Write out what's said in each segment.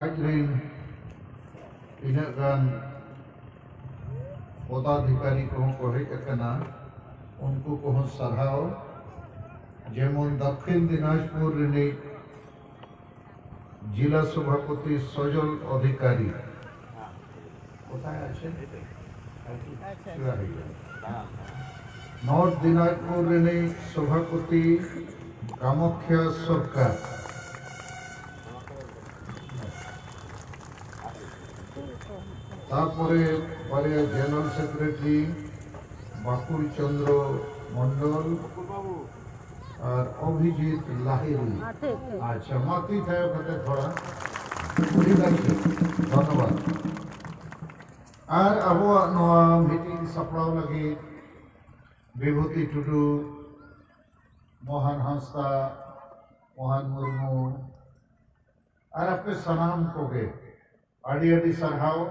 Hadirin tindak gan पदाधिकारी को hedge अकना उनको को सरहाओ जेमन दक्षिण दिनाजपुर रिनी जिला सभापति सजल अधिकारी नॉर्थ दिनाजपुर रिनी सभापति कामाख्या सरकार तारपरे बारिया जनरल सेक्रेटरी बाकुल चंद्र मंडल और अभिजीत लाहिरी अच्छा माती थे थोड़ा धन्यवाद और अब मीटिंग सपड़ाव लगे विभूति टुडू मोहन हंसदा मोहन मुर्मू और आपके सनाम को गे आड़ी आड़ी सरहाव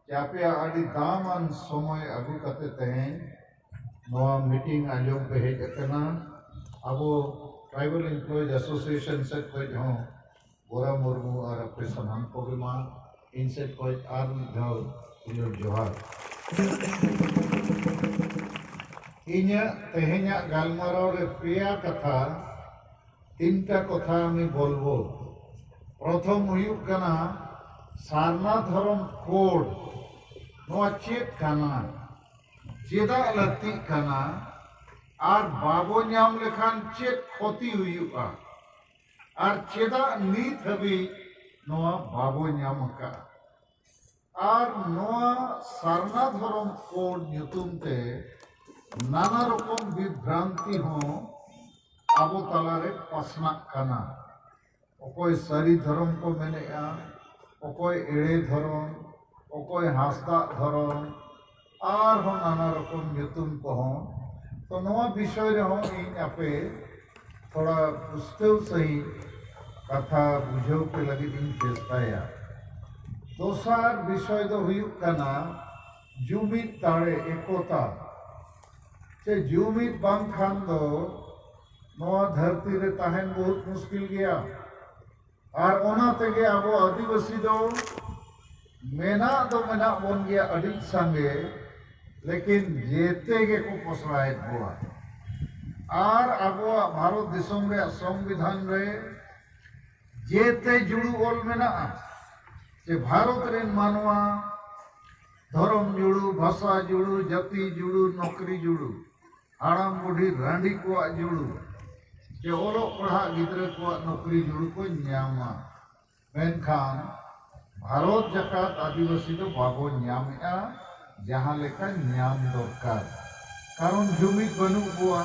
चापे आड़ी दामान समय अगु कते तहें नवा मीटिंग आयोजन पे हेज अकना अबो ट्राइबल एम्प्लॉयज एसोसिएशन से कोई हो गोरा मुर्मू और आपके सनाम को भी मान इनसे कोई आर जाओ इन्हें जोहार इन्हें तहेंया गालमाराव रे पेया कथा तीनटा कथा में बोलबो प्रथम हुयुक कना सारना धर्म कोड नोआ चेत कना चेदा लती कना और बाबो न्याम लेखान चेत खोती हुयुका और चेदा नीत हबी नोआ बाबो न्याम का और नोआ सारना धर्म कोड न्युतुम ते नाना रकम विभ्रांति हो आबो तलारे पसना कना ओकोय सारी धर्म को मैंने ओकोय एड़े धर्म ओकोय हासदा धर्म और हो नाना रकम न्युतुम को हो तो नवा विषय रे हो इन आपे थोड़ा पुस्तल सही कथा बुझाव के लगी इन चेष्टाया दोसार विषय दो हुयुक कना जुमिद ताड़े एकोता से जुमिद बांग खान दो नवा धरती रे ताहेन बहुत मुश्किल गया और ओना तेगे आबो आदिवासी दो मेना बोन गया अड़ी संगे लेकिन जेते के को पसराय बुआ और आबो भारत दिसम रे संविधान रे जेते जुड़ू ओल मेना जे भारत रे मानवा धर्म जुड़ू भाषा जुड़ू जाति जुड़ू नौकरी जुड़ू हाड़ाम बुढ़ी रांडी को जुड़ू जे ओलो पढ़ा गिद्रे को नौकरी जुड़ू को न्यामा मेनखान भारत जकात आदिवासी दो बाबो न्यामेआ जहाँ लेका न्याम दरकार कारण जुमिद बनु बुआ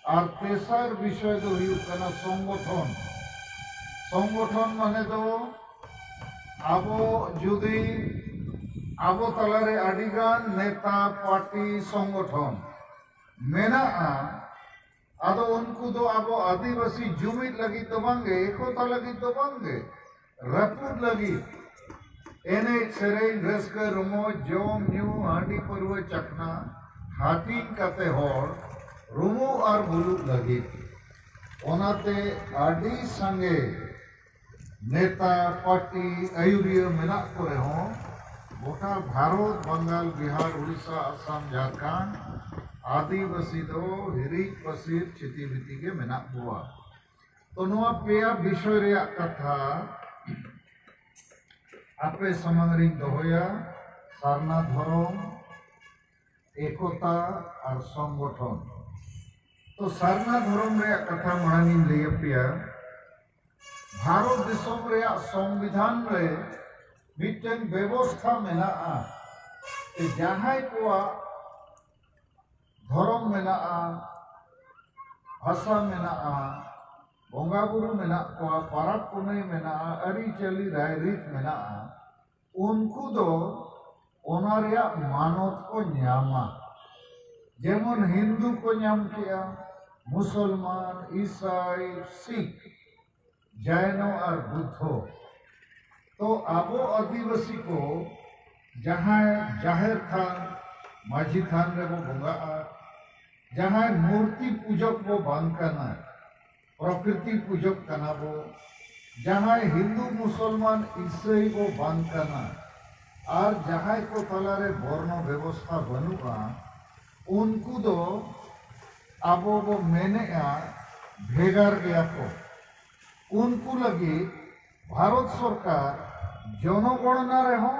और तेसार विषय दो हुयुक कना संगठन संगठन माने दो आबो जुदी आबो तलारे आडिगान नेता पार्टी संगठन मेना आदो उनको दो आबो आदिवासी जुमिद लगी तो बांगे एकोता लगी तो बांगे रपूद लगी एने सेरेन रस्कर रुमो जोम न्यू हांडी परवे चकना हाटिंग कते होर रुमो और बुलू लगी ओनाते आडी संगे नेता पार्टी आयुरिया मेना करे हो गोटा भारत बंगाल बिहार उड़ीसा असम झारखंड आदिवासी दो हिरिक पसीर चितिबिति के मेना बुआ तो नोआ पेया विषय रे कथा आपे समंगरी दोहया सारना धर्म एकता और संगठन तो सारना धर्म रे कथा मानी लैया पिया भारत दिसम रे संविधान रे मिटन व्यवस्था मेना कि जहां को धर्म मेना भाषा मेना बोंगा बुरु मेना को पारब पुनई मेना अरी चली राय रीत मेना उनको दो ओनारिया मानत को न्यामा जेमन हिंदू को न्याम किया मुसलमान ईसाई सिख जैनो और बुद्धो तो आबो आदिवासी को जहाँ जाहिर थान माझी थान रे वो बोंगा जहाँ मूर्ति पूजक वो बांध करना प्रकृति पूजक कनाबो जहाँ हिंदू मुसलमान ईसाई को बांधना और जहाँ को तलारे वर्ण व्यवस्था बनुआ उनको दो आबो बो मेने भेगार गया को उनको लगी भारत सरकार जनगणना रहो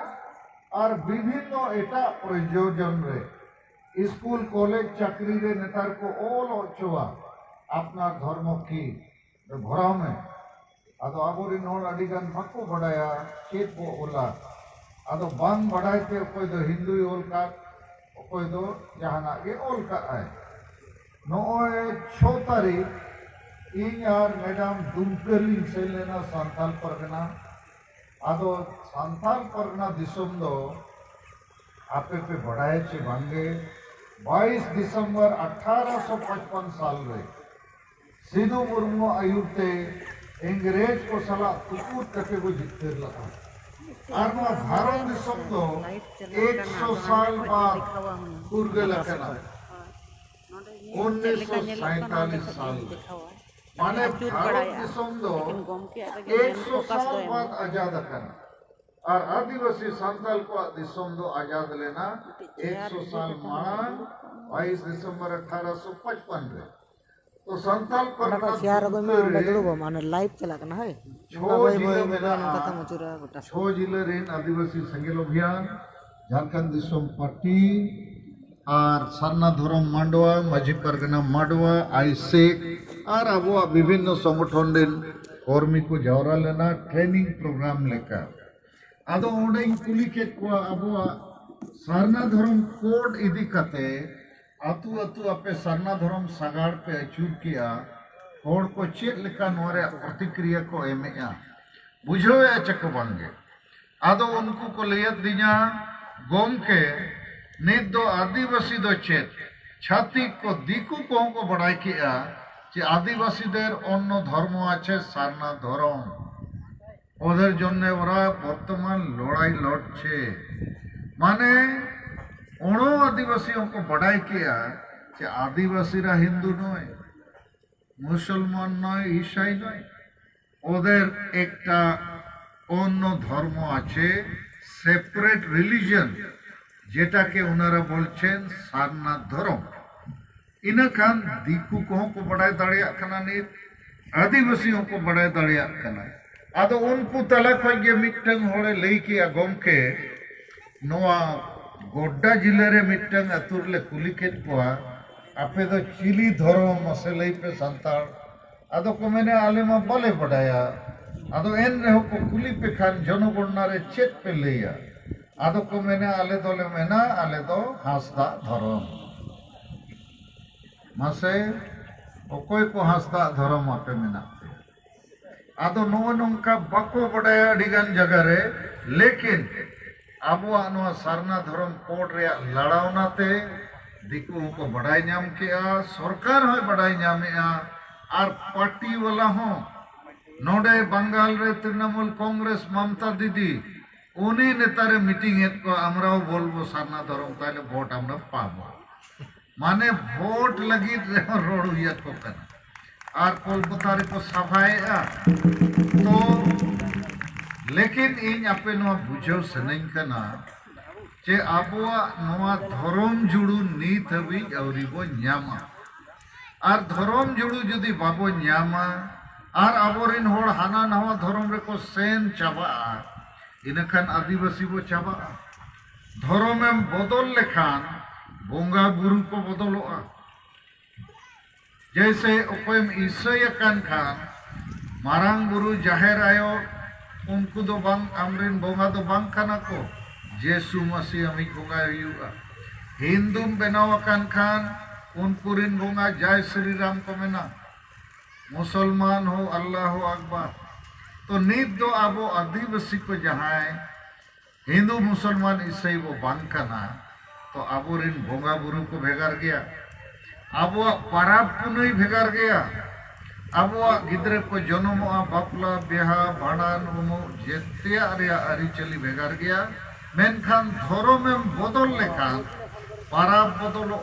और विभिन्न एटा प्रयोजन रे स्कूल कॉलेज चाकरी रे नेतार को ओल ओचवा अपना धर्म की भरा में अदो आबोरिन होड़ अडिगान बाको बड़ाया चेत को ओला अदो बांग बड़ाइते कोई दो हिंदू ओल का कोई दो जहाना के ओल का आए नोए 6 तारीख इन यार मैडम दुमकली से लेना सांताल परगना अदो सांताल परगना दिसम दो आपे पे बढ़ाए चे बांगे 22 दिसंबर 1855 साल में सिद्धू मुर्मू आयुते इंग्रेज को सला तुकुट कटे को जितेर लगा और वह भारत दिसम दो 100 साल बाद पूर्वे लगना 1947 साल माने भारत दिसम दो 100 साल बाद आजाद करना और आदिवासी सांताल को दिसम दो आजाद लेना 100 साल माण 22 दिसंबर 1855 रे तो सांताल पर शेयर को में बदलबो माने लाइव चला करना है छो जिले रेन आदिवासी संगेल अभियान झारखंड दिसम पार्टी और सारना धरम मांडवा माझी परगना मांडवा आईसेक और अब विभिन्न संगठन रेन कर्मी को जावरा लेना ट्रेनिंग प्रोग्राम लेकर आदो ओंडे कुली के को अब सारना धरम कोड इदी कते अतु अतु अपे सारना धरम सागाड़ पे अचूर किया होड़ को चेक लेका नोरे प्रतिक्रिया को एमेया बुझोए चक बांगे आदो उनको को लियत दिया गोम के नित दो आदिवासी दो चेत छाती को दिकु को बढ़ाई किया যে আদিবাসীদের অন্য ধর্ম আছে সারনা ধরম ওদের জন্য ওরা বর্তমান লড়াই লড়ছে মানে অন্য আদিবাসীকে বড়াই কিয়া যে আদিবাসীরা হিন্দু নয় মুসলমান নয় ঈসাই নয় ওদের একটা অন্য ধর্ম আছে সেপারেট রিলিজন যেটাকে ওনারা বলছেন সারনাথ ধর্ম इना खान दीकू को बड़ाई दाड़िया कना नित आदिवासियों को बड़ाई दाड़िया कना आदो उनको तला खोगे मिट्टंग होड़े लई के गोमके नोआ गोड्डा जिले रे मिट्टंग अतुर ले कुली केट कोआ आपे तो चिली धरो मसे लई पे संताल आदो को मैंने आले मा बले बड़ाया आदो एन रहो को कुली पे खान जनगणना रे चेक पे लिया आदो को मैंने आले दोले मेना आले दो हासदा धरो मासे ओकोय को हासदा धर्म आपे मेनाते आदो नो नोंका बाको बड़ाया अडिगान जगह रे लेकिन आबुआ नोआ सारना धर्म कोड रे लड़ावनाते दिकु को बड़ाई नाम किया सरकार होय बड़ाई नामेया और पार्टी वाला हो नोडे बंगाल रे तृणमूल कांग्रेस ममता दीदी उनी नेतारे मीटिंग एत को আমরাও বলবো सारना धर्म ताले ভোট আমরা পাবো माने वोट लगी रोड हुआ को करना और कोलकाता रे को सफाया तो लेकिन इन आपे नो बुझो सनई कना जे आबुआ नोआ धर्म जुड़ू नीत हबी औरी बो न्यामा और धर्म जुड़ू जदि बाबो न्यामा और आबोरिन होड़ हाना नवा धर्म रे को सेन चाबा इनखान आदिवासी बो चाबा धर्म में बदल लेखान बोंगा गुरु को बदलोआ जैसे ओकोयम ईसाई कान खान मारांग गुरु जाहेर आयो उनको दो बांग अमरिन बोंगा दो बांग खाना को जेसु मसीह अमी बोंगा युगा हिंदू बनाव कान खान उनको रिन बोंगा जय श्री राम को मेना मुसलमान हो अल्लाह हो अकबर तो नीत दो आबो आदिवासी को जहाँ हिंदू मुसलमान ईसाई वो बांग खाना तो आबोरिन बोंगा बुरु को भेगार गया आबुआ पाराब पुनई भेगार गया आबुआ गिद्रे को जन्मोआ बापला बिहा भाड़ान उमु जेतिया रिया अरिचली भेगार गया मेनखान धर्म में बदल लेखान पाराब बदलो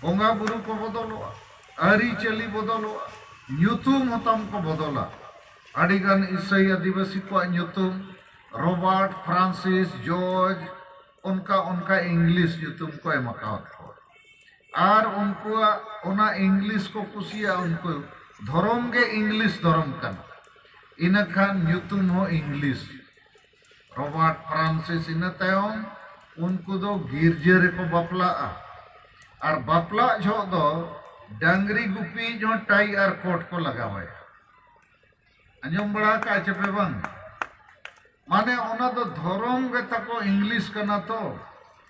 बोंगा बुरु को बदलो अरिचली बदलो ᱧᱩᱛᱩᱢ ᱦᱚᱛᱟᱢ को बदला adighan Isai Adivasi ko nyutum Robert Francis George onka English nyutum ko emakawat ko ar unkua ona English ko kusia unku dhorom ge English dhorom kan inakhan nyutum ho English Robert Francis ina tayom unku do girja reko bapla ar bapla jho do dangri gupi jo tie ar coat ko lagawai anjom bada ka chepe bang mane ona do dhorom ge tako English kana to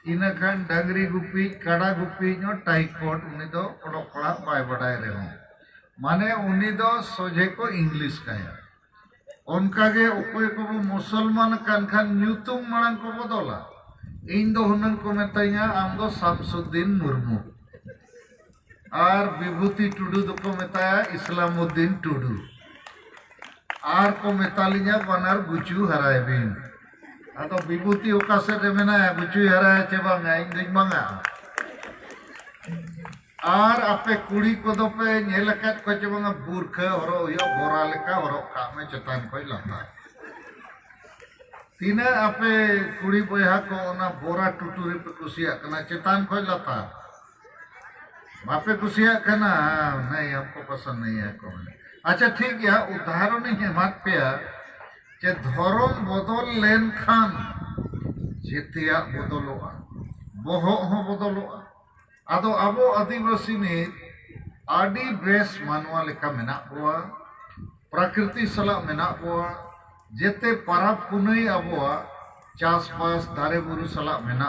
ina khan dangri gupi kada gupi jo tie coat uni do odok kola bai badai reho mane uni do soje ko English kaya onka ge okoy ko musalman kan khan nyutum marang ko bodola इन दो हुनन को मेताइया आम दो शामसुद्दीन मुर्मू और विभूति टुडू दो को मेताया Islamuddin Tudu are को मेतालिया बनार गुचू हराय बिन आतो विभूति ओका से रे मेना गुचू हराय चे बांगा इन दिख बांगा आर आपे कुड़ी को दो पे नेलकत को चे बांगा बुरखा हरो यो बोरा लेका हरो का में चतान कोई लाता तीना आपे कुड़ी बोया को ना बोरा टुटुरी पे कुसिया कना चेतान खोज लाता बापे कुसिया कना नहीं आपको पसंद नहीं है कौन अच्छा ठीक है उदाहरण ही है मत पे जे धर्म बदल लेन खान जेतिया बदलोआ बोहो हो बदलोआ आदो अबो आदिवासी ने आदि बेस मानवा लेका मेना हुआ प्रकृति सला मेना हुआ जेते परब पुनई अबुआ चासबास दारे बुरु सला मेना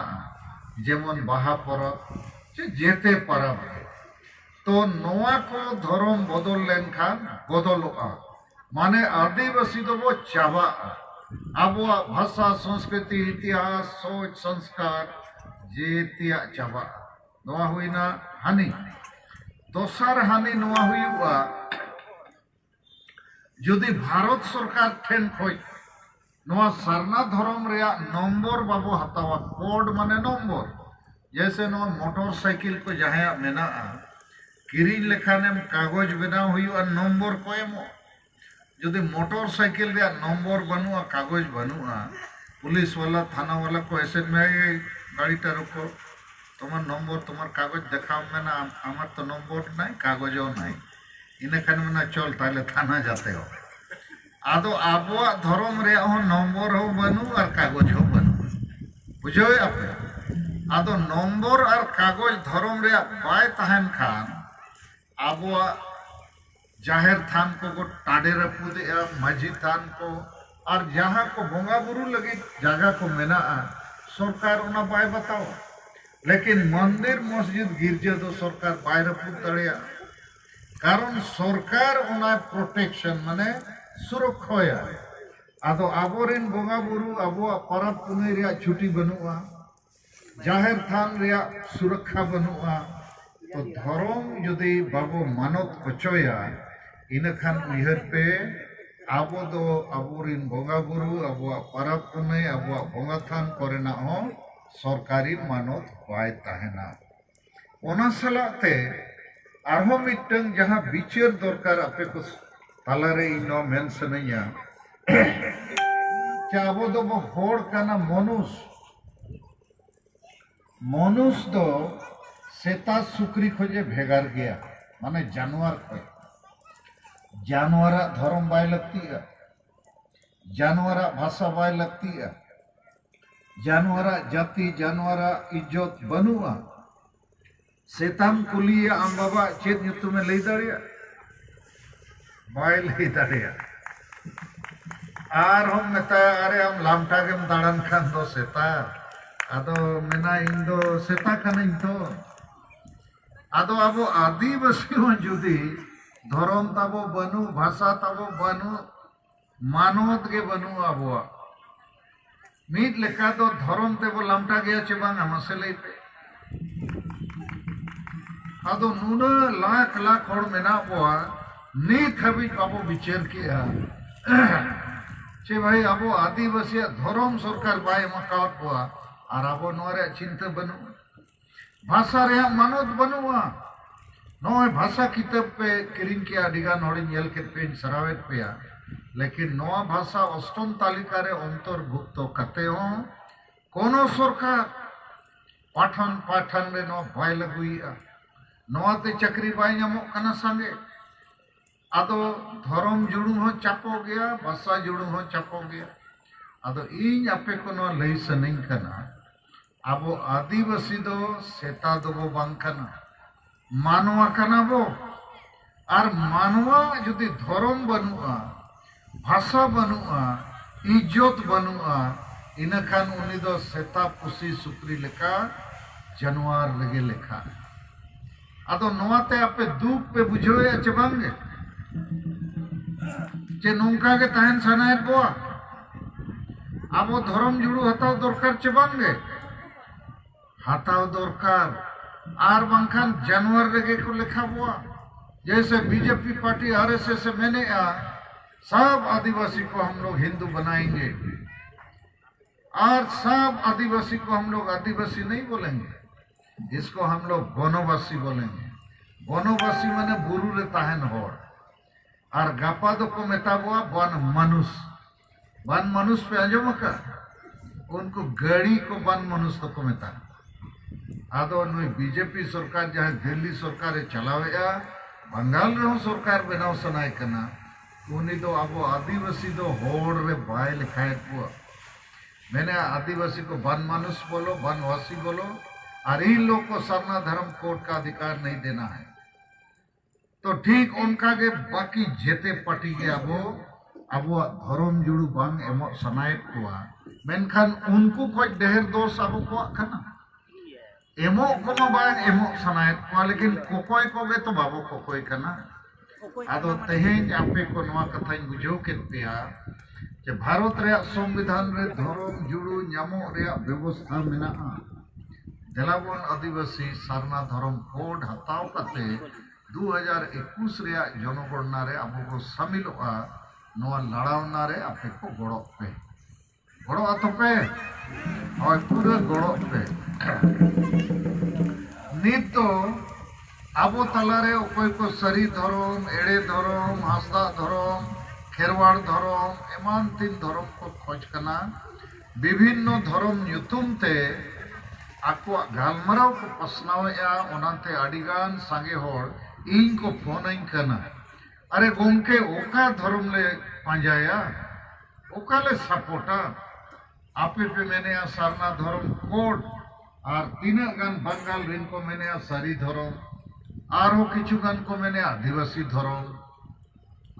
जेमन बाहा परब जेते परब तो नोआ को धर्म बदल लेनखान बदलोआ माने आदिवासी दो वो चाबा अबुआ भाषा संस्कृति इतिहास सोच संस्कार जेतिया चाबा नोआ हुईना हानि दोसर हानि नोआ हुईवा যদি ভারত সরকার ঠেন খোঁজ নোয়া সারনা ধরম রেয়া নম্বর বাবু হাতাওয়া কোড মানে নম্বর जैसे नो मोटरसाइकिल को जहाँ मेना किरीन लेखानेम कागज बनाव हुआ नंबर को एमो जदि मोटरसाइकिल रे नंबर बनुआ कागज बनुआ पुलिस वाला थाना वाला को ऐसे में गाड़ीटा रोको तुम्हार नंबर तुम्हार कागज देखाओ मेना आमार तो नंबर नहीं कागजो नहीं इनखान मेना चल ताले थाना जाते हो आदो आबुआ धर्म रे हो नंबर हो बनू और कागज हो बनू बुझो आपे आदो नंबर और कागज धर्म रे बाय तहन खान आबुआ जाहिर थान को टाडे रपूदे माझी थान को और जहाँ को बोंगा बुरु लगी जगह को मेना सरकार उना बाय बताओ लेकिन मंदिर मस्जिद गिरजा दो सरकार बाय रपूद दड़िया कारण सरकार उना प्रोटेक्शन माने सुरक्षा आदो आबोरिन बोंगा बुरु आबुआ परब पुनई रे छुट्टी बनुआ जाहिर थान रे सुरक्षा बनुआ तो धर्म यदि बाबू मानत होचोया इनखान उहर पे आबो दो आबोरिन बोंगा बुरु आबुआ परब पुनई आबुआ बोंगा थान करेना हो सरकारी मानत बाय ताहेना ओना सलाते आरहो मिटंग जहां बिचार दरकार आपे को तालारे इनो मेन सनैया चाबो दो होड़ काना मनुष दो सेता सुक्री खोजे भेगार गया माने जानवर को जानवरा धर्म बाय लगती है जानवरा भाषा बाय लगती है जानवरा जाति जानवरा इज्जत बनुआ सेताम कुलिया आम बाबा चेत nyutum लई दाड़िया बाय लई दाड़िया आर हम मेता अरे हम लामटा गेम दाड़ान खान दो सेता आदो मेना इन दो सेता खानिन तो आदो आबो आदिवासी हो जुदी धर्म ताबो बनु भाषा ताबो बनु मानवत के बनु आबो मीट लेखा तो धर्म तेबो लामटा गया चे बांगा मसे लई पे आदो नुना लाख लाख और मेना बोआ नीत हबी आबो विचार किया चे भाई आबो आदिवासी धर्म सरकार बाय मकावत बोआ और आबो नोरे चिंता बनु भाषा रे मानत बनुआ नोय भाषा किताब पे किरिन किया डिगा नोड़ी नेल के पेन सरावेत पेया लेकिन नवा भाषा अष्टम तालिका रे अंतर्भुक्त कते हो कोनो सरकार पाठन पाठन रे नवा बाय लगुइया नवाते चक्री बाय नामो कना संगे आदो धर्म जुड़ू हो चापो गया भाषा जुड़ू हो चापो गया आदो इन आपे को नवा लई सनिंग कना आबो आदिवासी दो सेता दो बांग कना मानवा कना बो और मानवा जुदी धर्म बनुआ भाषा बनुआ इज्जत बनुआ इनखान उनी दो सेता पुसी सुक्री लेका जानवर लगे लेखा आदो नवाते आपे दुख पे बुझोया चे बांगे चे नौका के तहन सनायत बोआ आबो धर्म जुड़ू हताव दरकार चे बांगे हताव दरकार आर बांखान जानवर लगे को लेखा बोआ जैसे बीजेपी पार्टी आरएसएस से मैंने सब आदिवासी को हम लोग हिंदू बनाएंगे और सब आदिवासी को हम लोग आदिवासी नहीं बोलेंगे इसको हम लोग वनवासी बोलेंगे वनवासी माने बुरु रे ताहन होड़ और गापा दो को मेताबुआ वन मनुष्य पे अंजम का उनको गड़ी को वन मनुष्य को मेता आदो नुई बीजेपी सरकार जहाँ दिल्ली सरकार चलावेया बंगाल रे सरकार बनाव सनाय कना उनी दो अब आदिवासी दो होड़ रे बाय लिखाए को मैंने आदिवासी को वन मनुष्य बोलो वनवासी बोलो और इन लोग को सरना धर्म कोड का अधिकार नहीं देना है तो ठीक उनका के बाकी जेते पार्टी के अब धर्म जुड़ू बांग एमो सनायत को मेनखान उनको कोई ढेर दोष अब को खाना एमो को बांग एमो सनायत को लेकिन कोकोय को गे तो बाबो कोकोय करना आदो तेहेज आपे को नवा कथा बुझो के पिया जे भारत रे संविधान रे धर्म जुड़ू न्यामो रे व्यवस्था मेना देलाबन आदिवासी सरना धर्म कोड हताव कते 2021 रे जनगणना रे अब को शामिलवा नवा लड़ावना रे आपे को गड़ो पे और पूरे गड़ो पे नित तो आबो तलारे ओकोय को सरी धर्म एड़े धर्म हासदा धर्म खेरवाड़ धर्म एमान तीन धर्म को खोज कना विभिन्न धर्म युतुम ते आको गालमराव को पसनावया ओनाते अडिगान सांगे होड़ इन को फोन इन कना अरे गोमके ओका धर्म ले पांजाया ओका ले सपोर्टा आपे पे मैंने सरना धर्म कोड और तीन गान बंगाल रिन को मैंने सारी धर्म और हो किचु गान को मैंने आदिवासी धर्म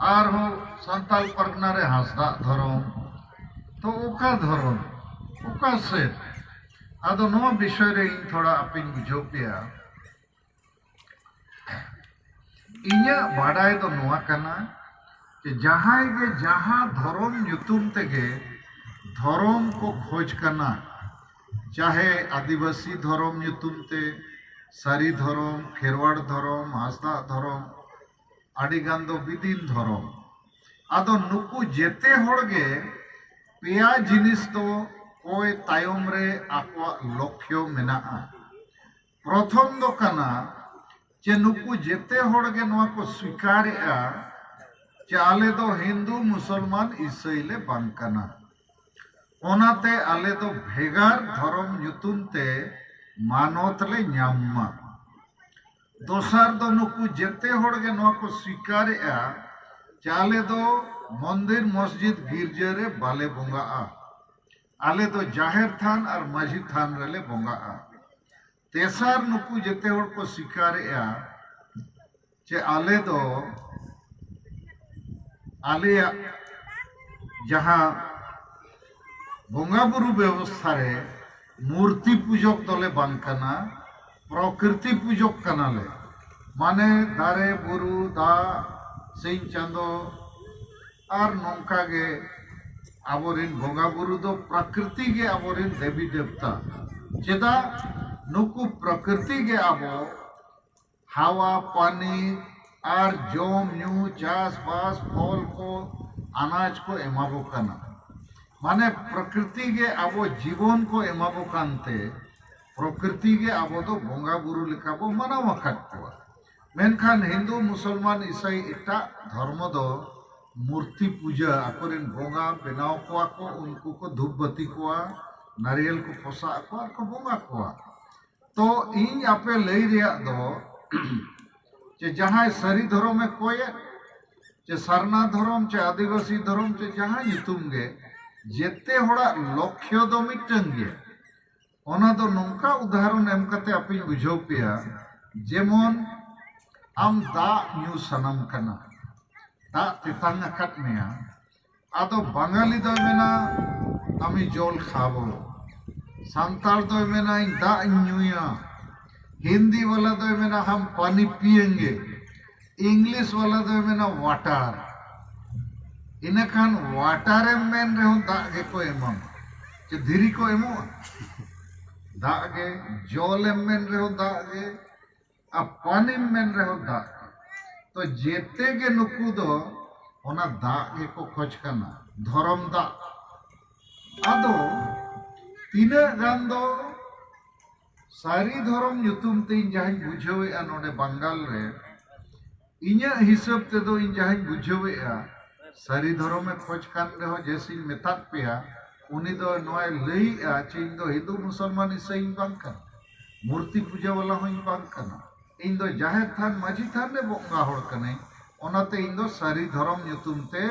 और हो संताल परगना रे हासदा धर्म तो ओका धर्म ओका से आदो नो विषय रे इन थोड़ा अपिन बुझो पिया इन्या बाडाय तो नोआ कना कि जहां के जहां धर्म युतुम तेगे धर्म को खोज करना चाहे आदिवासी धर्म युतुम ते सारी धर्म खेरवाड़ धर्म हासदा धर्म आडिगान दो विदिन धर्म आदो नुकु जेते होड़गे पेया जिनिस तो कोई तायम रे आको लक्ष्य मेना प्रथम दो कना जे नुकु जेते होड़गे नवा को स्वीकार चे आले दो हिंदू मुसलमान ईसाई ले बांग कना ओनाते आले दो भेगार धर्म युतुम ते मानवत ले न्याम्मा दोसार दो नुकु जेते होड़गे नवा को स्वीकार चाले दो मंदिर मस्जिद गिरजे रे बाले बोंगा आले दो जाहिर थान और माझी थान रे ले बोंगा तेसार नुकु जेते होड़ को स्वीकार चे आले दो आले जहाँ बोंगा बुरु व्यवस्था रे मूर्ति पूजक दले बांग कना प्रकृति पूजक कना ले माने दारे बुरु दा सिंह चांदो और नौका गे आबोरिन बोंगा बुरु दो प्रकृति गे आबोरिन देवी देवता चेदा नुकु प्रकृति गे आबो हवा पानी और जोम न्यू चास बास फल को अनाज को एमाबो कना माने प्रकृति गे आबो जीवन को एमाबो कानते प्रकृति गे आबो दो बोंगा बुरु लेखा बो मनावा खाट को मेनखान हिंदू मुसलमान ईसाई इटा धर्म दो मूर्ति पूजा अकोरेन बोंगा बनाव कोआ को उनको को धूप बत्ती कोआ नारियल को पोसा को को बोंगा कोआ तो इन आपे लई रिया दो जे जहां सरी धर्म में कोय चे सरना धर्म चे आदिवासी धर्म चे जहां युतुम गे जेते होड़ा लक्ष्य दो मिटन गे ओना दो नौका उदाहरण एम कते अपनी बुझो पिया जेमन आम दा न्यू सनम कना दा तितांग कट मेया आदो बंगाली दो मेना आमी जल खाबो सांताल दो मेना इन दा न्यूया हिंदी वाला दो मेना हम पानी पिएंगे इंग्लिश वाला दो मेना वाटर इनखान वाटर मेन रहो दा गे को एमम चे धीरी को एमो दा गे जल मेन रहो दा गे आ पानी मेन रहो दा तो जेते गे नुकु दो ओना दा गे को खोज कना धर्म दा आदो तीना गान दो सारी धर्म युतुम तीन जहां बुझावे आ नोडे बंगाल रे इन्या हिसाब ते दो इन जहां बुझावे आ सारी धर्म में खोज कान रहो जैसे मेताक पेया उनी दो नोय लई आ चिन दो हिंदू मुसलमान ईसाई बांग कना मूर्ति पूजा वाला होई बांग कना इन दो जाहिर थान माझी थान ने बोंगा होड़ कने ओनाते इन दो सारी धर्म युतुम ते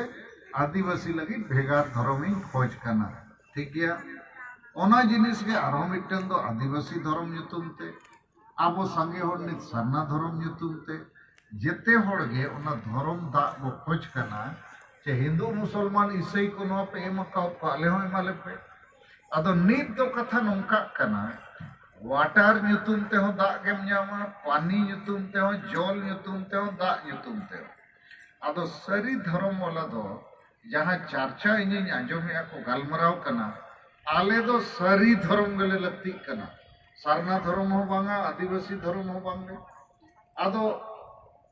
आदिवासी लगी भेगार धर्म इन खोज कना ठीक गया ओना जिनिस के आरो मिटन दो आदिवासी धर्म युतुम ते आबो संगे होड़ नित सरना धर्म युतुम ते जेते होड़ गे ओना धर्म दा वो खोज कना चे हिंदू मुसलमान ईसाई को नो पे एम का पाले हो माले पे अदो नीत दो कथा नोंका कना वाटर ᱧᱩᱛᱩᱢ ᱛᱮ ᱦᱚᱸ ᱫᱟᱜ ᱜᱮᱢ ᱧᱟᱢᱟ पानी ᱧᱩᱛᱩᱢ ᱛᱮ ᱦᱚᱸ जल ᱧᱩᱛᱩᱢ ᱛᱮ ᱦᱚᱸ ᱫᱟᱜ ᱧᱩᱛᱩᱢ ᱛᱮ ᱟᱫᱚ ᱥᱟᱹᱨᱤ ᱫᱷᱚᱨᱚᱢ ᱣᱟᱞᱟ ᱫᱚ ᱡᱟᱦᱟᱸ ᱪᱟᱨᱪᱟ ᱤᱧᱤᱧ ᱟᱸᱡᱚᱢᱮᱜᱼᱟ ᱠᱚ ᱜᱟᱞᱢᱟᱨᱟᱣ ᱠᱟᱱᱟ आले दो सारी धर्म गले लगती कना सरना धर्म हो बांगा आदिवासी धर्म हो बांगे आदो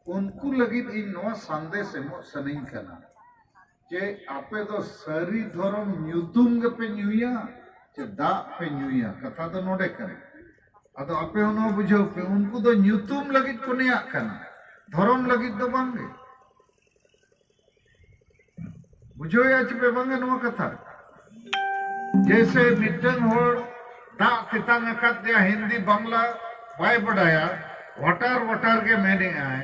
उनको लगी इन नवा संदेश एमो सनिंग कना जे आपे दो सारी धर्म ᱧᱩᱛᱩᱢ गपे ᱧᱩᱭᱟ चे दा पे ᱧᱩᱭᱟ कथा दो नोडे करे आदो आपे होनो बुझो पे उनको दो ᱧᱩᱛᱩᱢ लगी को निया कना धर्म लगी दो बांगे बुझो या चे बांगे नवा कथा जैसे मिटन हो दा तितांग अकत दिया हिंदी बांग्ला बाय बढ़ाया वाटर वाटर के मैंने आए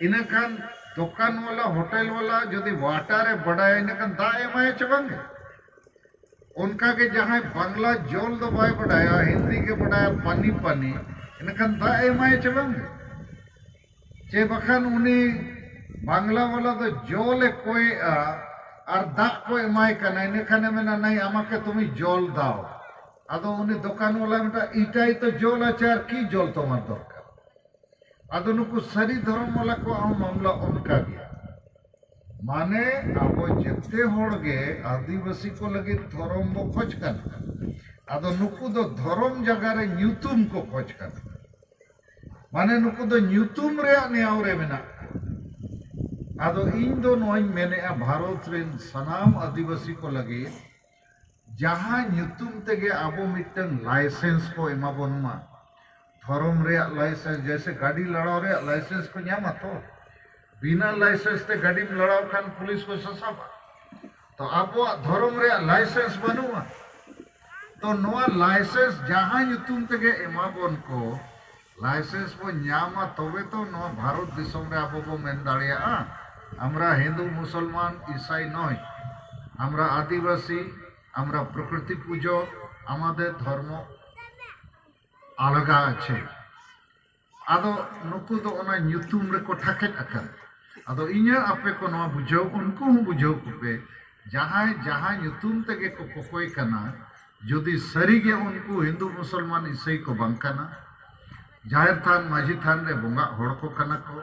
इनकान दुकान वाला होटल वाला यदि वाटर है बढ़ाया इनकान दा एमाए चबंगे उनका के जहाँ बांग्ला जोल दो बाय बढ़ाया हिंदी के बढ़ाया पानी पानी इनकान दा एमाए चबंगे चे बखान उन्हीं बांग्ला वाला तो जोल है कोई और दाग को एमाय कना इनखाने में ना नहीं आमाके तुम्हें जल दाओ आदो उन्हीं दुकान वाला मिटा इटाई तो जल आचार की जल तुम्हार दरकार आदो नुकु सारी धर्म वाला को आम मामला उनका गया माने आबो जिते होड़ गे आदिवासी को लगे धर्म बो खोज कना आदो नुकु दो धर्म जगह रे ᱧᱩᱛᱩᱢ को खोज कना माने नुकु दो ᱧᱩᱛᱩᱢ रे नेआव रे मेना आदो इन दो नोई मेने भारत रेन सनाम आदिवासी को लगे जहां ᱧᱩᱛᱩᱢ तेगे आबो मिटन लाइसेंस को एमाबोन मा धर्म रे लाइसेंस जैसे गाड़ी लड़ाओ रे लाइसेंस को ᱧामा तो बिना लाइसेंस ते गाड़ी में लड़ाओ खान पुलिस को ससाबा तो आबो धर्म रे लाइसेंस बनुआ तो नोआ लाइसेंस जहां ᱧᱩᱛᱩᱢ तेगे एमाबोन को लाइसेंस को ᱧामा तबे तो नोआ भारत दिसम रे आबो को मेन दाड़िया আমরা হিন্দু মুসলমান ইসাই নয় আমরা আদিবাসী আমরা প্রকৃতি পূজক আমাদের ধর্ম আলাদা আছে আদো নুকু তো ওনা ᱧᱩᱛᱩᱢ রেকো ঠাকেট আকার আদো ইñা আপে কো নয়া বুঝাও উनको हूं बुझाओ पे जहां जहां ᱧᱩᱛᱩᱢ तेगे को कोकोय कना यदि सरी गे उनको हिंदू मुसलमान ईसाई को बंकना जाहिर थान माझी थान रे बोंगा होड़ को कना को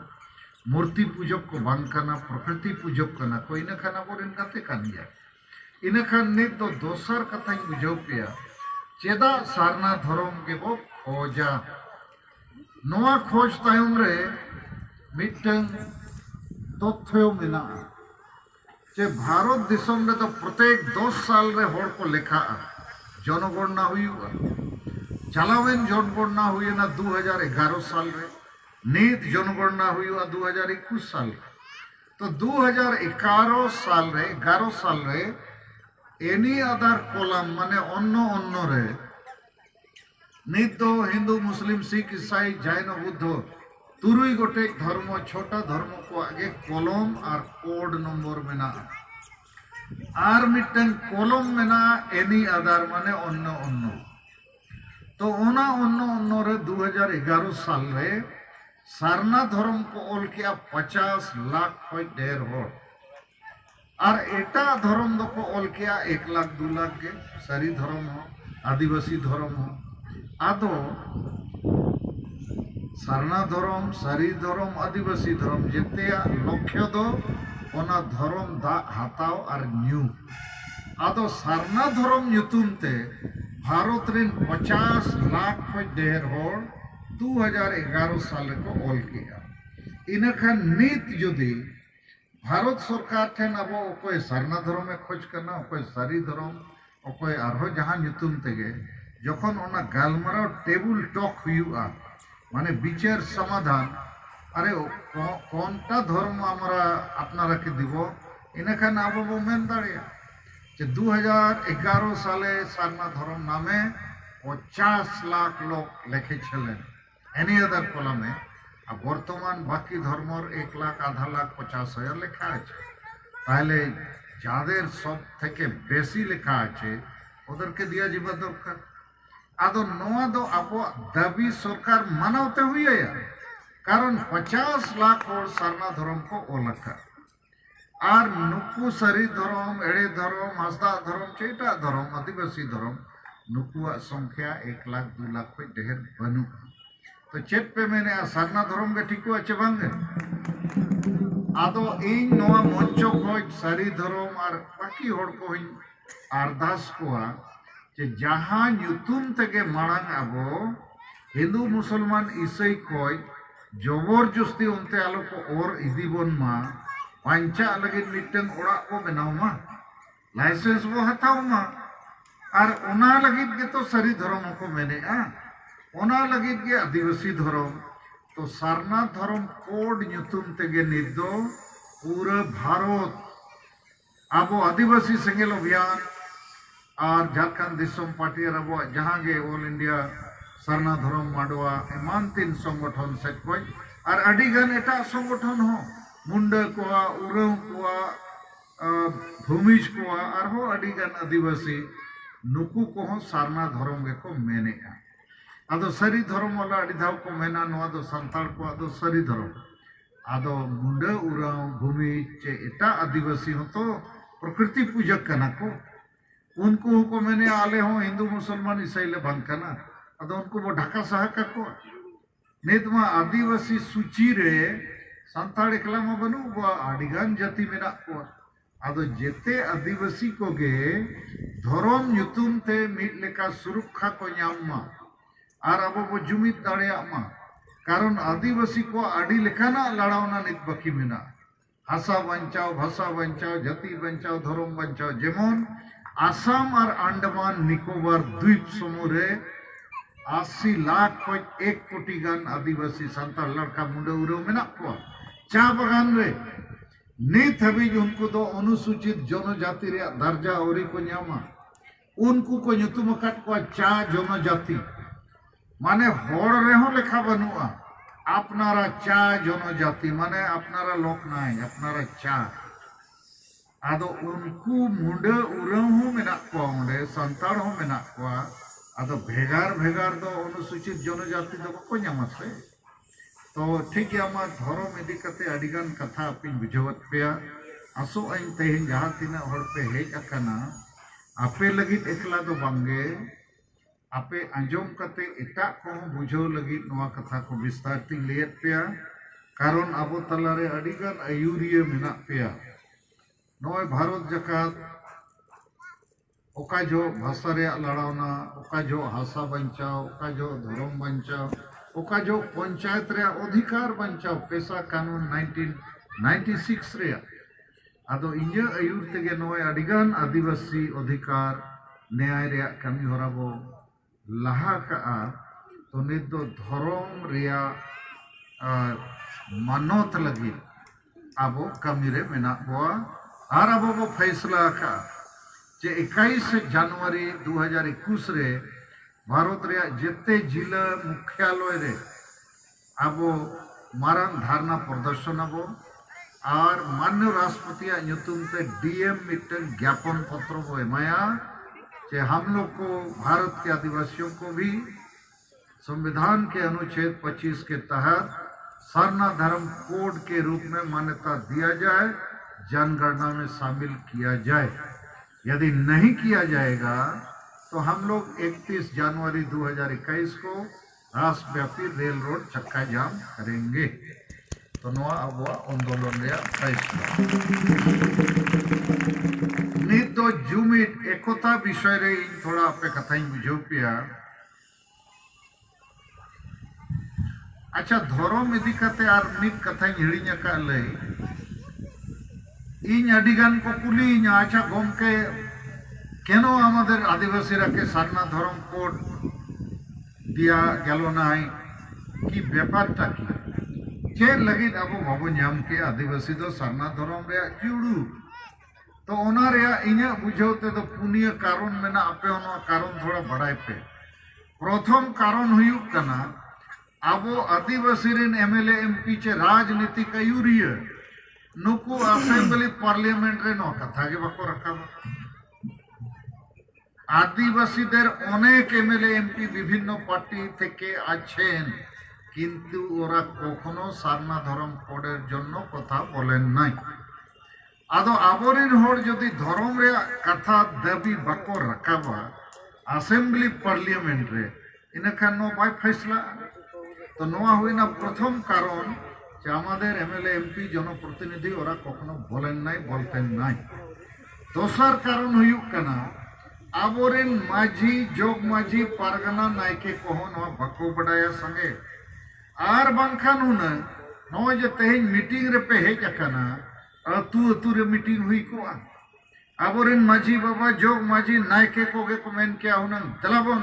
मूर्ति पूजक को बंकना प्रकृति पूजक कना को इन खाना बोरिन काते कानिया इन खान ने तो दोसर कथा बुझो पिया चेदा सारना धर्म के बो खोजा नोआ खोज तायम रे मिटन तथ्य मेना जे भारत दिसम रे तो प्रत्येक 10 साल रे होड़ को लेखा जनगणना हुआ चलावेन जनगणना हुई ना 2011 साल रे नीत जनगणना हुई 2021 साल तो 2011 साल रे एनी अदर कॉलम माने अन्य रे नित दो हिंदू मुस्लिम सिख ईसाई जैन बुद्ध तुरुई गोटे धर्म छोटा धर्म को आगे कॉलम और कोड नंबर मेना और मिटन कॉलम मेना एनी अदर माने अन्य तो ओना अन्य रे 2011 साल रे सारना धर्म को ओल किया 50 लाख खय ढेर हो और एटा धर्म दो को ओल किया 1 लाख 2 लाख के सारी धर्म हो आदिवासी धर्म हो आदो सारना धर्म सारी धर्म आदिवासी धर्म जेते लक्ष्य दो ओना धर्म दा हाताव और न्यू आदो सारना धर्म ᱧᱩᱛᱩᱢ ते भारत रिन 50 लाख खय ढेर होड़ 2011 साल को ओल किया इनखान नित जुदी भारत सरकार ठेन अब अकोय सारना धर्म खोज करना अकोय सारी धर्म अकोय आरो जहां ᱧᱩᱛᱩᱢ तेगे जखन ओना गालमाराव टेबुल टॉक हुआ माने विचार समाधान अरे कोनटा धर्म आमरा अपनारा के दिबो इनखान अब बो मेन दाड़िया जे 2011 साले सारना धर्म नामे 50 लाख लोग लेखे छलेन एनी अदर कलमे आ बर्तमान बाकी धर्मर 1 लाख आधा लाख 50,000 लेखा आछे ताहले जादेर सब थेके बेसी लेखा आछे ओदेरके दिया जीवा दरकार आदो नोआ दो आबो दाबी सरकार मानवते हुई कारण 50 लाख और सारना धर्म को ओलका और नुकु सारी धर्म एड़े धर्म हासदा धर्म चेटा धर्म आदिवासी धर्म नुकुआ संख्या 1 लाख 2 लाख पे ढेर बनू तो चेत पे मैंने सारना धर्म के ठीको अच्छे बांगे आदो इन नोआ मंचो खोज सारी धर्म और बाकी होड़ को इन अरदास कोआ जे जहां ᱧᱩᱛᱩᱢ तेगे माड़ांग आबो हिंदू मुसलमान ईसाई खोज जबरदस्ती उनते आलो को और इदीबन मा पांचा लगे मिटन ओड़ा को बनाव मा लाइसेंस वो हताव मा और ओना लगे के तो सारी धर्म को मेने ओना लगे के आदिवासी धर्म तो सारना धर्म कोड ᱧᱩᱛᱩᱢ तेगे निदो पूरा भारत आबो आदिवासी सेंगेल अभियान और झारखंड दिसम पार्टी अब जहाँ गे ऑल इंडिया सारना धर्म माडवा एमान तीन संगठन से कोई और अडिगान एटा संगठन हो मुंडा कोआ उरव कोआ भूमिज कोआ और हो अडिगान आदिवासी नुकु को हो सारना धर्म के को मेने आदो सारी धर्म वाला अडिधाव को मेना नोआ दो संताल को आदो सारी धर्म आदो मुंडा उरव भूमिज चे एटा आदिवासी हो तो प्रकृति पूजक कना को उनको को मैंने आले हो हिंदू मुसलमान ईसाई ले बंकना अदो उनको वो ढाका सहाका को नितमा आदिवासी सूची रे संताल एकला मा बनु वो आडिगान जाति मेना को अदो जेते आदिवासी को गे धर्म ᱧᱩᱛᱩᱢ ते मिट लेका सुरक्षा को ᱧᱟᱢ और अब वो जुमित दाड़िया मा कारण आदिवासी को आडी लेखाना लड़ावना नित बाकी मेना हासा बंचाओ भाषा बंचाओ जाति बंचाओ धर्म बंचाओ जेमन आसाम और अंडमान निकोबार द्वीप समूह रे 80 लाख को 1 कोटी गान आदिवासी संताल लड़का मुंडा उरव मेना को चा बगान रे नित हबी उनको दो अनुसूचित जनजाति रे दर्जा औरी को ᱧᱟᱢᱟ उनको को ᱧᱩᱛᱩᱢ अकाट को चा जनजाति माने होड़ रे हो लेखा बनुआ अपनारा चा जनजाति माने अपनारा लोक नाय अपनारा चा आदो उनको मुंडा उरव हो मेना को ओंडे संताल हो मेना को आदो भेगार भेगार दो अनुसूचित जनजाति दो को ᱧᱟᱢᱟ से तो ठीक है आमा धर्म इदी कते अडिगान कथा अपिन बुझावत पेया आसो आइन तेहिन जहां तिना होड़ पे हेज अकना आपे लगित एकला दो बांगे आपे आंजोम कते एटा को बुझाव लगित नवा कथा को विस्तार ती लेत पेया कारण आबो तलारे अडिगान आयुरिया मेना पेया नोय भारत जकात ओका जो भाषा रे लड़ावना ओका जो हासा बंचाओ ओका जो धर्म बंचाओ ओका जो पंचायत रे अधिकार बंचाओ पेशा कानून 1996 रे आदो इन्या आयुर तेगे नोय अडिगान आदिवासी अधिकार न्याय रे कमी होराबो लाहा का तो नित दो धर्म रे मानत लगी आबो कमी रे मेना बोआ और आबो बो फैसला का जे 21 जनवरी 2021 रे भारत रे जेते जिला मुख्यालय रे आबो मारंग धारणा प्रदर्शन आबो और माननीय राष्ट्रपति नुतुम पे डीएम मिटन ज्ञापन पत्र को एमाया कि हम लोग को भारत के आदिवासियों को भी संविधान के अनुच्छेद 25 के तहत सरना धर्म कोड के रूप में मान्यता दिया जाए, जनगणना में शामिल किया जाए। यदि नहीं किया जाएगा तो हम लोग 31 जनवरी 2021 को राष्ट्रव्यापी रेल रोड चक्का जाम करेंगे। तो नवा अब आंदोलन रे फैसला नित दो जुमिट एकता विषय रे थोड़ा आपे कथाई बुझो पिया। अच्छा धर्म इदी कते आर नित कथाई हिड़िया का लई इन अडिगान को कुली अच्छा गमके केनो आमादेर आदिवासीरा के सारना धर्म कोड दिया गेलो नाई कि व्यापारटा की चे लगित अब बाबू नाम के आदिवासी दो सारना धर्म रे जुड़ू तो ओना रे इन्या बुझावते तो पुनिया कारण मेना आपे ओना कारण थोड़ा बढ़ाई पे। प्रथम कारण हुयुक कना अब आदिवासी रेन एमएलए एमपी चे राजनीतिक आयुरिया नुकु असेंबली पार्लियामेंट रे नो कथा के बाको रखा आदिवासी देर अनेक एमएलए एमपी विभिन्न पार्टी थेके आछेन किंतु ओरा कखनो सारना धर्म कोडेर जन्नो कथा बोलेन नाई। आदो आबोरेन होड़ जदि धर्म रे कथा दाबी बाको रखाबा असेंबली पार्लियामेंट रे इनखान नो बाय फैसला तो नोआ हुईना प्रथम कारण যে আমাদের এমএলএ এমপি জনপ্রতিনিধি ওরা কখনো বলেন নাই বলতেন নাই। দোসর কারণ হুয়ুক কানা আবরেন মাঝি যোগ মাঝি পারগানা নাইকে কহন বাকো বড়ায়া সঙ্গে আর বাংখান হুনা নয় যে তেহেন মিটিং রে पे हेज अकाना अतु अतु रे मीटिंग हुई को आबोरेन माझी बाबा जोग माझी नायके कोगे को मेन किया हुना दलाबन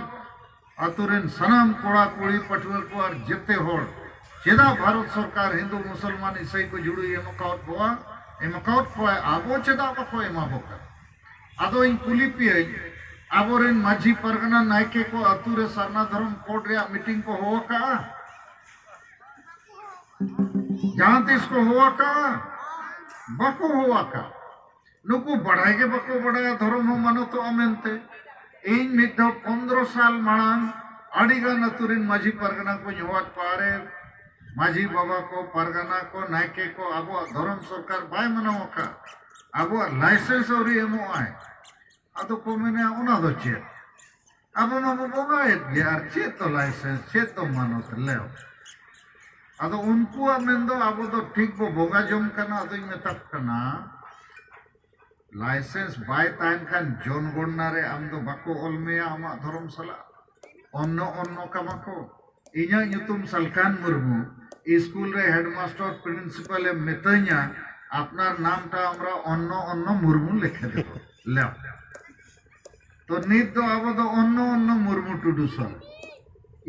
अतुरेन सनाम कोड़ा कोड़ी पटुअर को और जेते होड़ चेदा भारत सरकार हिंदू मुसलमान ईसाई को जुड़ू एमकाउट को आबो चेदा बाको एमा बोका आदो इन कुली पिए आबोरेन माझी परगना नायके को अतु रे सरना धर्म कोड रे मीटिंग को होवा का जहां तिसको हुआ का बको हुआ का नुकु बढ़ाई के बको बढ़ाया धर्म हो मानो तो अमेनते इन मिद्धो 15 साल मांग अड़ीगा नतुरिन माझी परगना को जोवात पारे माझी बाबा को परगना को नायके को अब धर्म सरकार बाय मनाओ का अब लाइसेंस और एमओ आए अतो को मैंने उना दो चे अब ना बोगा यार चे तो लाइसेंस चे तो मानो तो ले अदो उनको मेंदो अब तो ठीक बो बोगा जम करना अदो में तक करना licence bye ताइन Khan zone gonna रे आम दो बाको ओलमेया आमा धर्म सला अन्नो अन्नो कामाको इन्या ᱧᱩᱛᱩᱢ सलखान मुर्मू स्कूल रे हेडमास्टर प्रिंसिपल मितैया आपनार नामटा हमरा अन्नो अन्नो मुर्मू लिखे देबो ले तो नित दो अब दो अन्नो अन्नो मुर्मू टुडू सल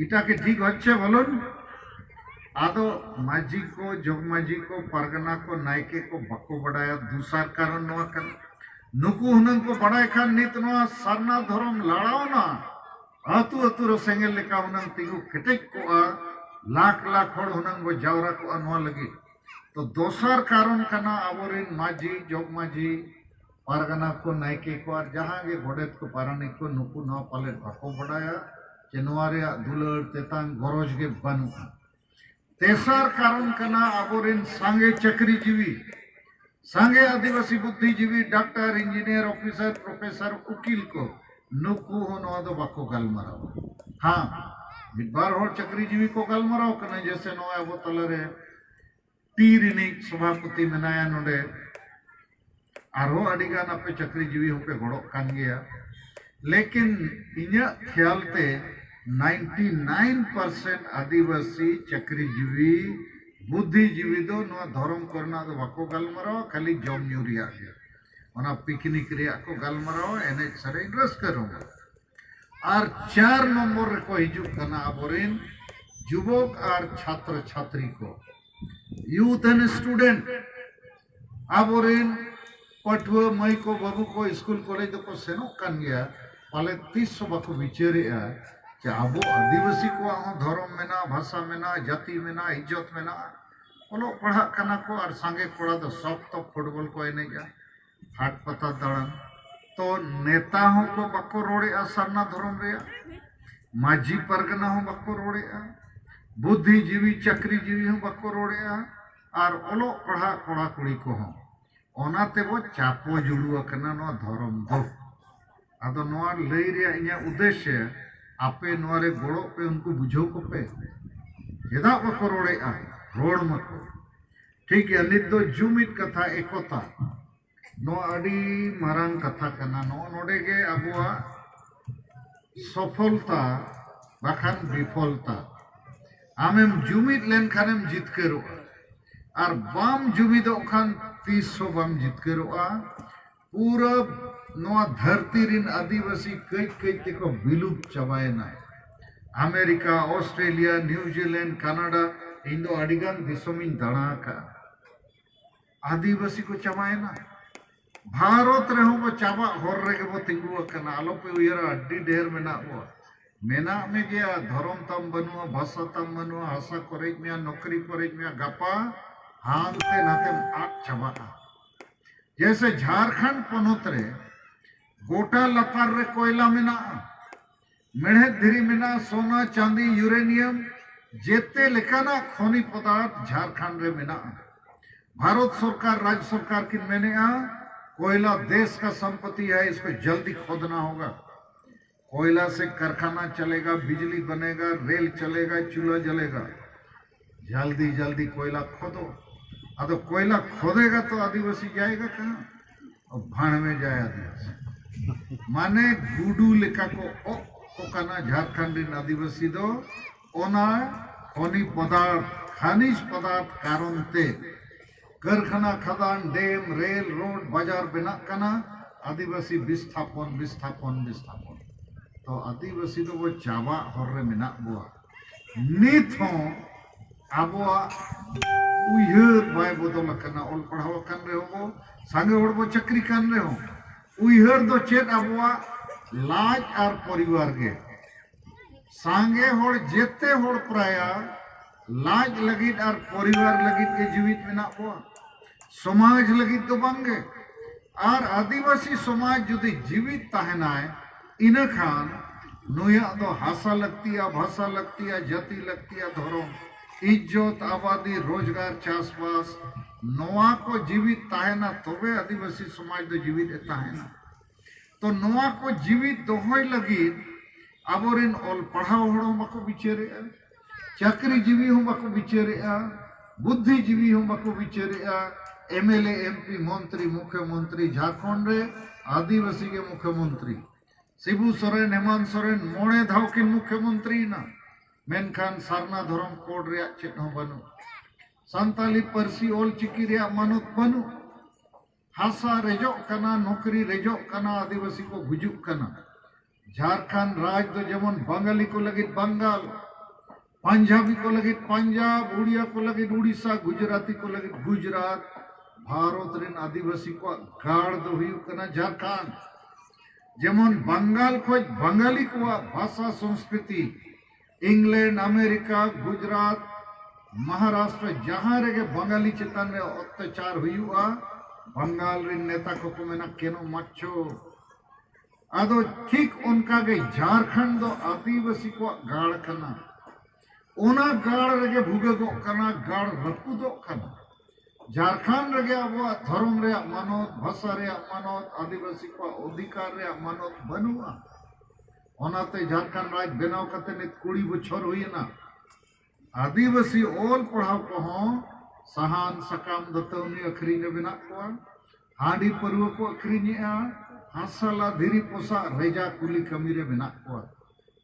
इटा के ठीक होच्छे बोलुन आदो माझी को जोगमाझी को परगना को नायके को बको बड़ाया दूसर कारण नवा कर नुकु हुनंग को बड़ाई खान नित नवा सरना धर्म लड़ाओ ना अतु अतु रो सेंगल लेका हुनंग तिगु केटेक को लाख लाख होड़ हुनंग वो जावरा को अनवा लगी तो दोसर कारण कना आबोरिन माझी जोगमाझी परगना को नायके को और जहां के घोड़ेत को पारानी को नुकु नवा पाले बको बड़ाया चेनवारे दुलर तेतांग गरज के बनु तेसर कारण कना आबोरिन सांगे चक्रीजीवी सांगे आदिवासी बुद्धिजीवी डॉक्टर इंजीनियर ऑफिसर प्रोफेसर उकील को नुकु हो दो बाको गलमराव हाँ मिदबार होड़ चक्रीजीवी को गलमराव कना जैसे नो अब तलरे टीरिनी सभापति मेनाया नोडे आरो अडिगान आपे चक्रीजीवी होपे गड़ो कान गया लेकिन इन्या ख्यालते 99% आदिवासी चक्रीजीवी बुद्धिजीवी दो नो धर्म करना दो बाको गलमराव खाली जम न्यूरिया ओना पिकनिक रिया को गलमराव एने सरे रस करो और 4 नंबर रे को हिजु कना आबोरेन युवक और छात्र छात्री को यूथ एंड स्टूडेंट आबोरेन पटुआ मई को बाबू को स्कूल कॉलेज को सेनों कान गया पाले 30 बाको विचारे कि आबो आदिवासी को धर्म मेना भाषा मेना जाति मेना इज्जत मेना ओलो पढ़ा कना को और सांगे कोड़ा तो सब तो फुटबॉल को एनेजा हाट पता दड़न तो नेता हो को बाको रोड़े सरना धर्म रे माझी परगना हो बाको रोड़े बुद्धिजीवी चक्रीजीवी हो बाको रोड़े और ओलो पढ़ा कोड़ा कुड़ी को हो ओनाते वो चापो जुड़ुआ कना नो धर्म दो आदो नोआ लई रे इया उद्देश्य आपे नोआ रे गोड़ो पे उनको बुझो को पे जेदा बाको रोड़े रोड मको ठीक है नित दो जुमित कथा एकता नो अडी मारांग कथा कना नो नोडे गे अबुआ सफलता बाखान विफलता आमेम जुमित लेन खानेम जितकेरो और बाम जुमिदो खान 300 बाम जितकेरोआ पूरा नोआ धरती रिन आदिवासी कई कई तेको विलुप्त चबायना अमेरिका ऑस्ट्रेलिया न्यूजीलैंड कनाडा इंदो अडिगान दिसोमिन दाड़ा का आदिवासी को चबायना भारत रे हो चाबा हर रे के बो तिंगुआ कना आलो पे उयरा अड्डी ढेर मेना वो मेना में गया धर्म तम बनुआ भाषा तम बनुआ आशा करेज में नौकरी करेज में गपा हांते नाते आग चबा जैसे झारखंड पनोत रे गोटा लतार रे कोयला मेना मेढ़े धीरी मेना सोना चांदी यूरेनियम जेते लेकाना खनि पदार्थ झारखंड रे मेना भारत सरकार राज्य सरकार की मैंने कोयला देश का संपत्ति है इसको जल्दी खोदना होगा कोयला से कारखाना चलेगा बिजली बनेगा रेल चलेगा चूल्हा जलेगा जल्दी जल्दी कोयला खोदो तो कोयला खोदेगा तो आदिवासी जाएगा कहाँ और भाण में जाए आदिवासी माने गुडू लेका को कना झारखंड आदिवासी दो ओना खनि पदार्थ खनिज पदार्थ कारण ते कारखाना खदान डैम रेल रोड बाजार बना कना आदिवासी विस्थापन विस्थापन विस्थापन तो आदिवासी तो वो चाबा हर रे मेना बुआ नित हो आबुआ उयहर बाय बदल कना ओल पढ़ाव कान रे हो सांगे होड़ बो चक्री कान रे हो उयहर दो चेत आबुआ लाज और परिवार के सांगे होड़ जेते होड़ प्राया लाज लगित और परिवार लगित के जीवित मेना बुआ समाज लगित तो बांगे और आदिवासी समाज जुदी जीवित तहनाए इन खान नुया दो हासा लगती है भाषा लगती है जाति लगती है धर्म इज्जत आबादी रोजगार चाषबास नोआ को जीवित तहना तबे आदिवासी समाज दो जीवित तहना तो नोआ को जीवित दोहय लगी आबोरिन ओल पढ़ाव हड़ो बाको बिचारे चाकरी जीवी हूँ बाको बिचारे बुद्धिजीवी हूँ बाको बिचारे एमएलए एमपी मंत्री मुख्यमंत्री झारखंड रे आदिवासी के मुख्यमंत्री शिबू सोरेन हेमंत सोरेन मोड़े धाव किन मुख्यमंत्री ना मेनखान सारना धर्म कोड रे चेत हो बनु संताली परसी ओल चिकी रे मानुत बनु हासा रेजो कना नौकरी रेजो कना आदिवासी को गुजुक कना झारखंड राज दो जेमन बंगाली को लगे बंगाल पंजाबी को लगे पंजाब उड़िया को लगे उड़ीसा गुजराती को लगे गुजरात भारत रेन आदिवासी को गाड़ दो हुई कना झारखंड जेमन बंगाल खोज बंगाली को भाषा संस्कृति इंग्लैंड अमेरिका गुजरात महाराष्ट्र जहाँ रे बंगाली चेतन रे अत्याचार हुआ बंगाल रे नेता को मेना केनो मच्छो आदो ठीक उनका गई झारखंड दो आदिवासी को गाड़ कना ओना गाड़ रे भूगे कना गाड़ रपुदो कना झारखंड रे अब धर्म रे मानत भाषा रे मानत आदिवासी को अधिकार रे मानत बनुआ ओनाते झारखंड राज बनाव कते ने 20 बछर हुईना आदिवासी ओल पढ़ाव को सहान सकाम दतौनी अखरीने बिना को हांडी परुआ को अखरीनिया हासाला धीरी पोसा रेजा कुली कमी रे बिना को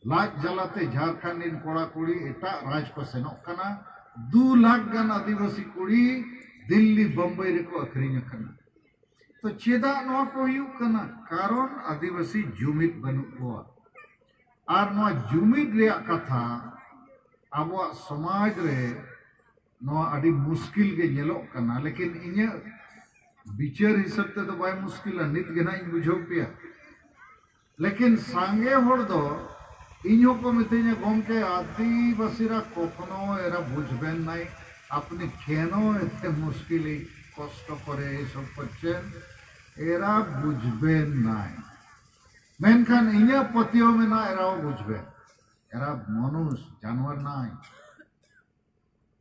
लाज जलाते झारखंड इन कोड़ा कुड़ी एटा राज को सेनो कना 2 लाख गन आदिवासी कुड़ी दिल्ली बम्बई रे को अखरीने कना तो चेदा नवा को यू कना कारण आदिवासी जुमित बनु को और नवा जुमित रे कथा अब समाज रे नवा अड़ी मुश्किल के नेलो कना लेकिन इने विचार हिसाब ते तो बाय मुश्किल नित गना इन बुझो पिया लेकिन सांगे होड़ दो इन्हों को मितेኛ गोमके आदिवासीरा कखनो एरा बुझबेन नाई अपनी केनो एते मुश्किल कष्ट करे सब करছেন एरा बुझबेन नाई मेनखान इन्या पतियों में ना एराও बुझबेन एरा मनुष्य जानवर नाई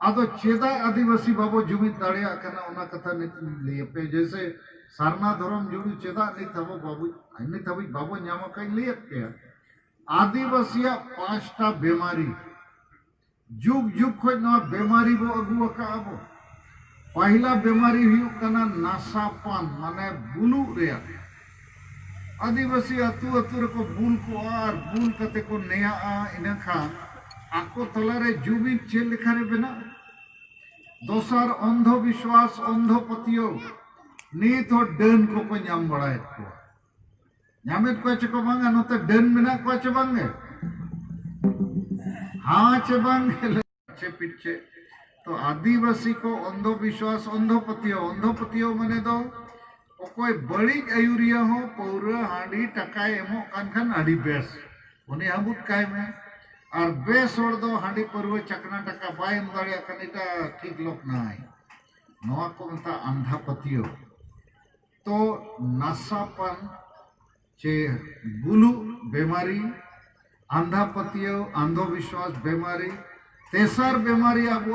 आदो चेदा आदिवासी बाबो जुमित दाड़िया कना उना कथा नित पे जैसे सारना धर्म जुड़ू चेदा नित हबो बाबू नित हबी बाबो न्यामा कई लियत पे आदिवासिया 5टा बीमारी जुग जुग खोज ना बीमारी बो अगुआ का आबो पहला बीमारी हुई कना नासापान माने बुलू रेया आदिवासी अतु अतु को बुल को आर बुल कते को नया इना खान आको तलारे जुबी चेल लिखारे बिना दोसर अंधविश्वास अंधपतियो नीत हो डन को नाम बड़ाए को नामित को चको बांगा नोते डन बिना को च बांगे हाँ च बांगे चे पिछे तो आदिवासी को अंधविश्वास अंधपतियो मने दो कोई बड़ी आयुरिया हो पौरा हांडी टकाए एमो कानखान आड़ी बेस उन्हें हबुत काय में और बेस और दो हांडी परवे चकना टका बाय मदाड़िया कनिटा ठीक लोक नाई नवा को मता अंधापतियो तो नासापन चे बुलू बीमारी अंधापतियो अंधविश्वास बीमारी तेसर बीमारी आबो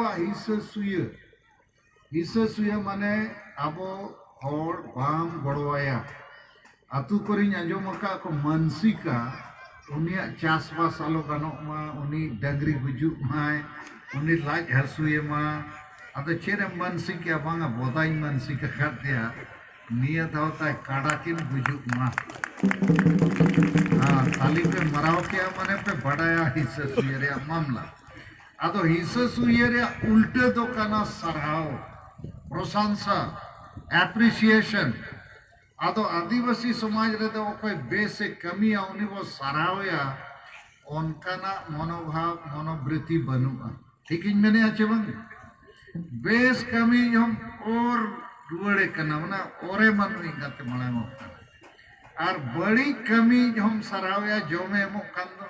हिस्सुय माने आबो और बाम गड़वाया अतु करिन आंजोमका को मानसिका उनिया चासबास आलो गानोमा उनी डंगरी गुजुक माय उनी लाज हसुए मा अद चेरे मानसिका बांगा बोदाई मानसिका खातिया निया दावता काड़ा किन गुजुक मा हां ताली पे मराव किया माने पे बड़ाया हिस्सा सुयरे मामला अदो हिस्सा सुयरे उल्टे तो कना सराव प्रशंसा एप्रिसिएशन आदो आदिवासी समाज रे दो कोई बेसे कमी आउनी वो सरावया उनका मनोभाव मनोवृत्ति बनुआ ठीक इन मैंने अच्छे बंग बेस कमी हम और रुआड़े कना मना औरे मनुई गते मले मोकन और बड़ी कमी हम सरावया जो में मोकन दो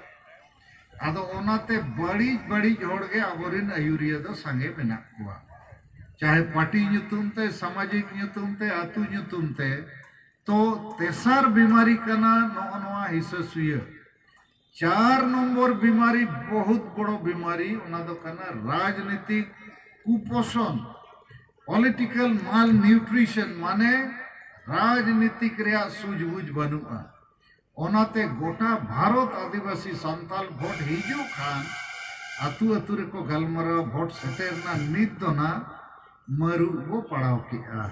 आदो ओनाते बड़ी जोड़ के अबोरिन आयुरिया दो संगे बिना हुआ चाहे पार्टी नुतुम ते सामाजिक नुतुम ते आतु नुतुम ते तो तेसर बीमारी कना नोआ हिस्सा सुय 4 नंबर बीमारी बहुत बड़ो बीमारी उना दो कना राजनीतिक कुपोषण पॉलिटिकल माल न्यूट्रिशन माने राजनीतिक रे सूझबूझ बनुआ ओनाते गोटा भारत आदिवासी संताल भोट हिजू खान आतु अतु रे को गलमरा भोट सेटेरना नित दो ना मरु वो पड़ाव किया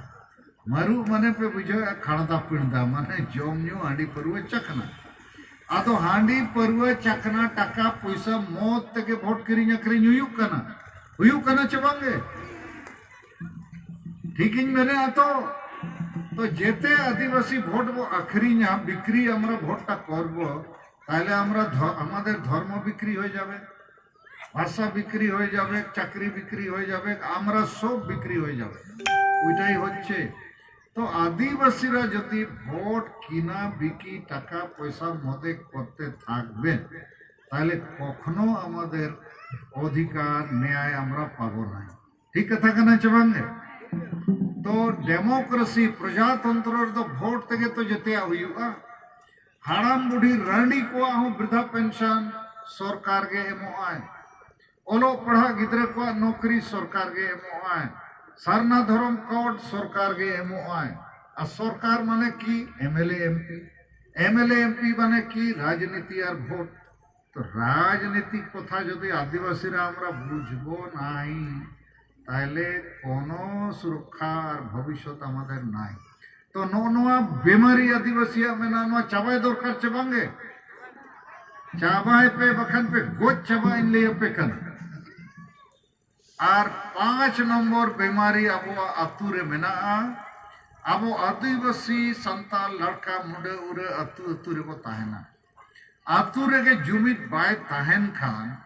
मरु मने पे बुझो खाणदा पिणदा माने जोमन्यू हांडी परवे चखना आदो हांडी परवे चखना टका पैसा मौत तके भोट करिंग अकरिंग हुयुक कना चबांगे ठीक इन मेरे आतो तो जेते आदिवासी भोट वो अखरिंग बिक्री हमरा भोटटा करबो ताहले हमरा আমাদের धर्म बिक्री हो जाबे भाषा बिक्री हो जाबे चाकरी बिक्री हो जाबे आमरा सब बिक्री हो जाबे ওইটাই হচ্ছে तो आदिवासीरा যদি ভোট কিনা বিকি টাকা পয়সার মধ্যে করতে থাকবেন তাহলে কখনো আমাদের অধিকার ন্যায় আমরা পাবো না ঠিক কথা কেনা চাবাঙ্গে तो डेमोक्रेसी प्रजातंत्र तो भोट तक तो जते हुआ हाड़ाम बुढ़ी रानी को वृद्धा पेंशन सरकार के एमोआय ओलो पढ़ा गिद्रे को नौकरी सरकार के एमोआय सारना धर्म कोड सरकार के एमोआय आ सरकार माने की एमएलए एमपी माने की राजनीति और भोट तो राजनीतिक कथा यदि आदिवासीरा हमरा बुझबो नाई ताहले कोनो सुरक्षा और भविष्य आमादेर नाई तो नोआ बेमारी आदिवासी मेना चाबाय दरकार चाबांगे चाबाय पे बखान पे गोज चाबा इन लिए पे कन और 5 नंबर बेमारी अब आतु रे मेना अब आदिवासी संताल लड़का मुंडे उरे आतु रे को ताहेना आतु रे के जुमित बाय ताहेन खान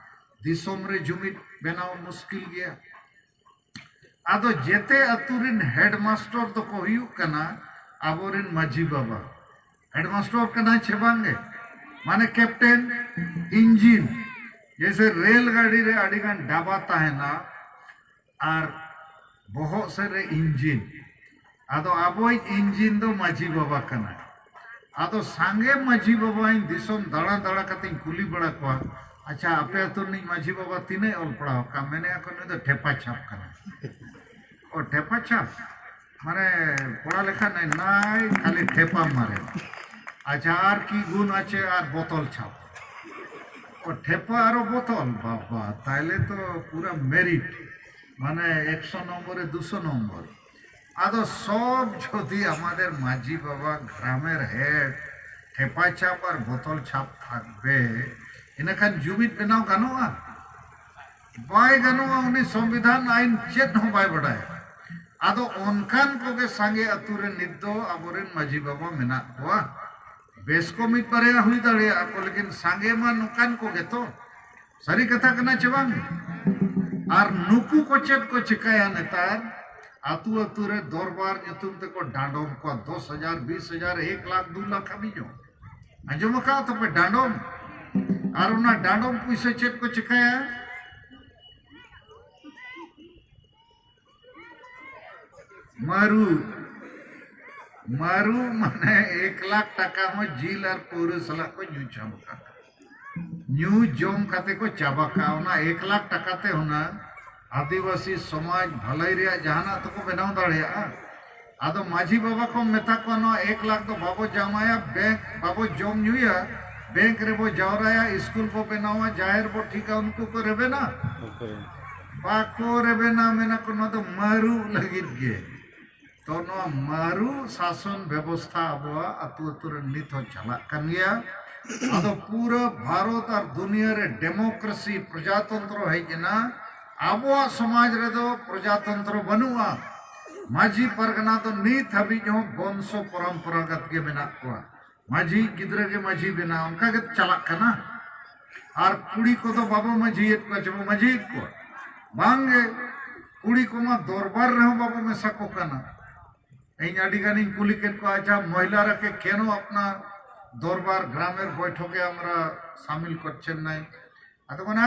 दिसोम रे जुमित बनाव मुश्किल गया आदो जेते अतुरिन हेडमास्टर तो को हुयुक कना आबोरिन माझी बाबा हेडमास्टर कना छेबांगे माने कैप्टन इंजिन जैसे रेलगाड़ी रे अडिगान डाबा ताहेना और बहुत सारे इंजिन आदो आबो इंजिन दो माझी बाबा कना आदो सांगे माझी बाबा इन दिसोम दाड़ा दाड़ा कते कुली बड़ा को अच्छा आपे तो नहीं माझी बाबा तीने ऑल पढ़ाओ का मैंने अखन तो ठेपा छाप कना ओ ठेपा छाप माने पढ़ा लेखा नहीं नाई खाली ठेपा मारे अच्छा आर की गुण आछे आर बोतल छाप ओ ठेपा आरो बोतल बाबा ताइले तो पूरा मेरिट माने 100 नम्बरे 200 नम्बर आदो सब যদি আমাদের মাঝি বাবা গ্রামের হেড ঠেপা ছাপ আর বোতল ছাপ থাকবে ইনাখান জুমিত বেনাও গানোয়া বাই গানোয়া উনি সংবিধান আইন চেত হো বাই বড়ায় আদো অনকান কোগে সঙ্গে আতুরে নিদ্দ আবরেন মাঝি বাবা মেনা কোয়া বেশ কমিট পারে হুই দাঁড়িয়ে আকো লেকিন সঙ্গে মা নকান কোগে তো সারি কথা কেনা চেবাং আর নুকু को चेत को चिकाया नेतार आतु आतु रे दरबार ᱧᱩᱛᱩᱢ ᱛᱮᱠᱚ ᱰᱟᱸᱰᱚᱢ ᱠᱚ 10,000 20,000 1 लाख 2 लाख हाबी जो आंजम का तो पे डांडोम और उना डांडोम पैसे चेत को चिकाया मारू मारू माने 1 लाख टाका में जील और पूरे सला को न्यू चाबका न्यू जोम खाते को चाबका उना 1 लाख टाका ते होना आदिवासी समाज भलाई रे जहाना तो को बनाव दाड़िया आदो माझी बाबा को मेता को न 1 लाख तो बाबो जमाया बैंक बाबो जोम न्यूया बैंक रे वो जावराया स्कूल को बनावा जाहिर वो ठीक है उनको को रेबे ना बाको रेबे ना मेना को न तो मारू लगित गे तो न मारू शासन व्यवस्था अब अतु अतु रे नित हो चला कन गया आदो पूरा भारत और दुनिया रे डेमोक्रेसी प्रजातंत्र है जना आबोआ समाज रे दो प्रजातंत्र बनुआ माझी परगना तो नीत हबी जो वंशो परंपरागत के बिना को माझी गिद्र के माझी बिना उनका के चलक कना और कुड़ी को तो बाबू माझी को जब माझी को मांगे कुड़ी को मा दरबार रहो बाबू में सको कना এই আডিগানি কুলিকেট को अच्छा महिला रखे केनो अपना दरबार ग्रामेर बैठके আমরা शामिल করছেন নাই আতো কোন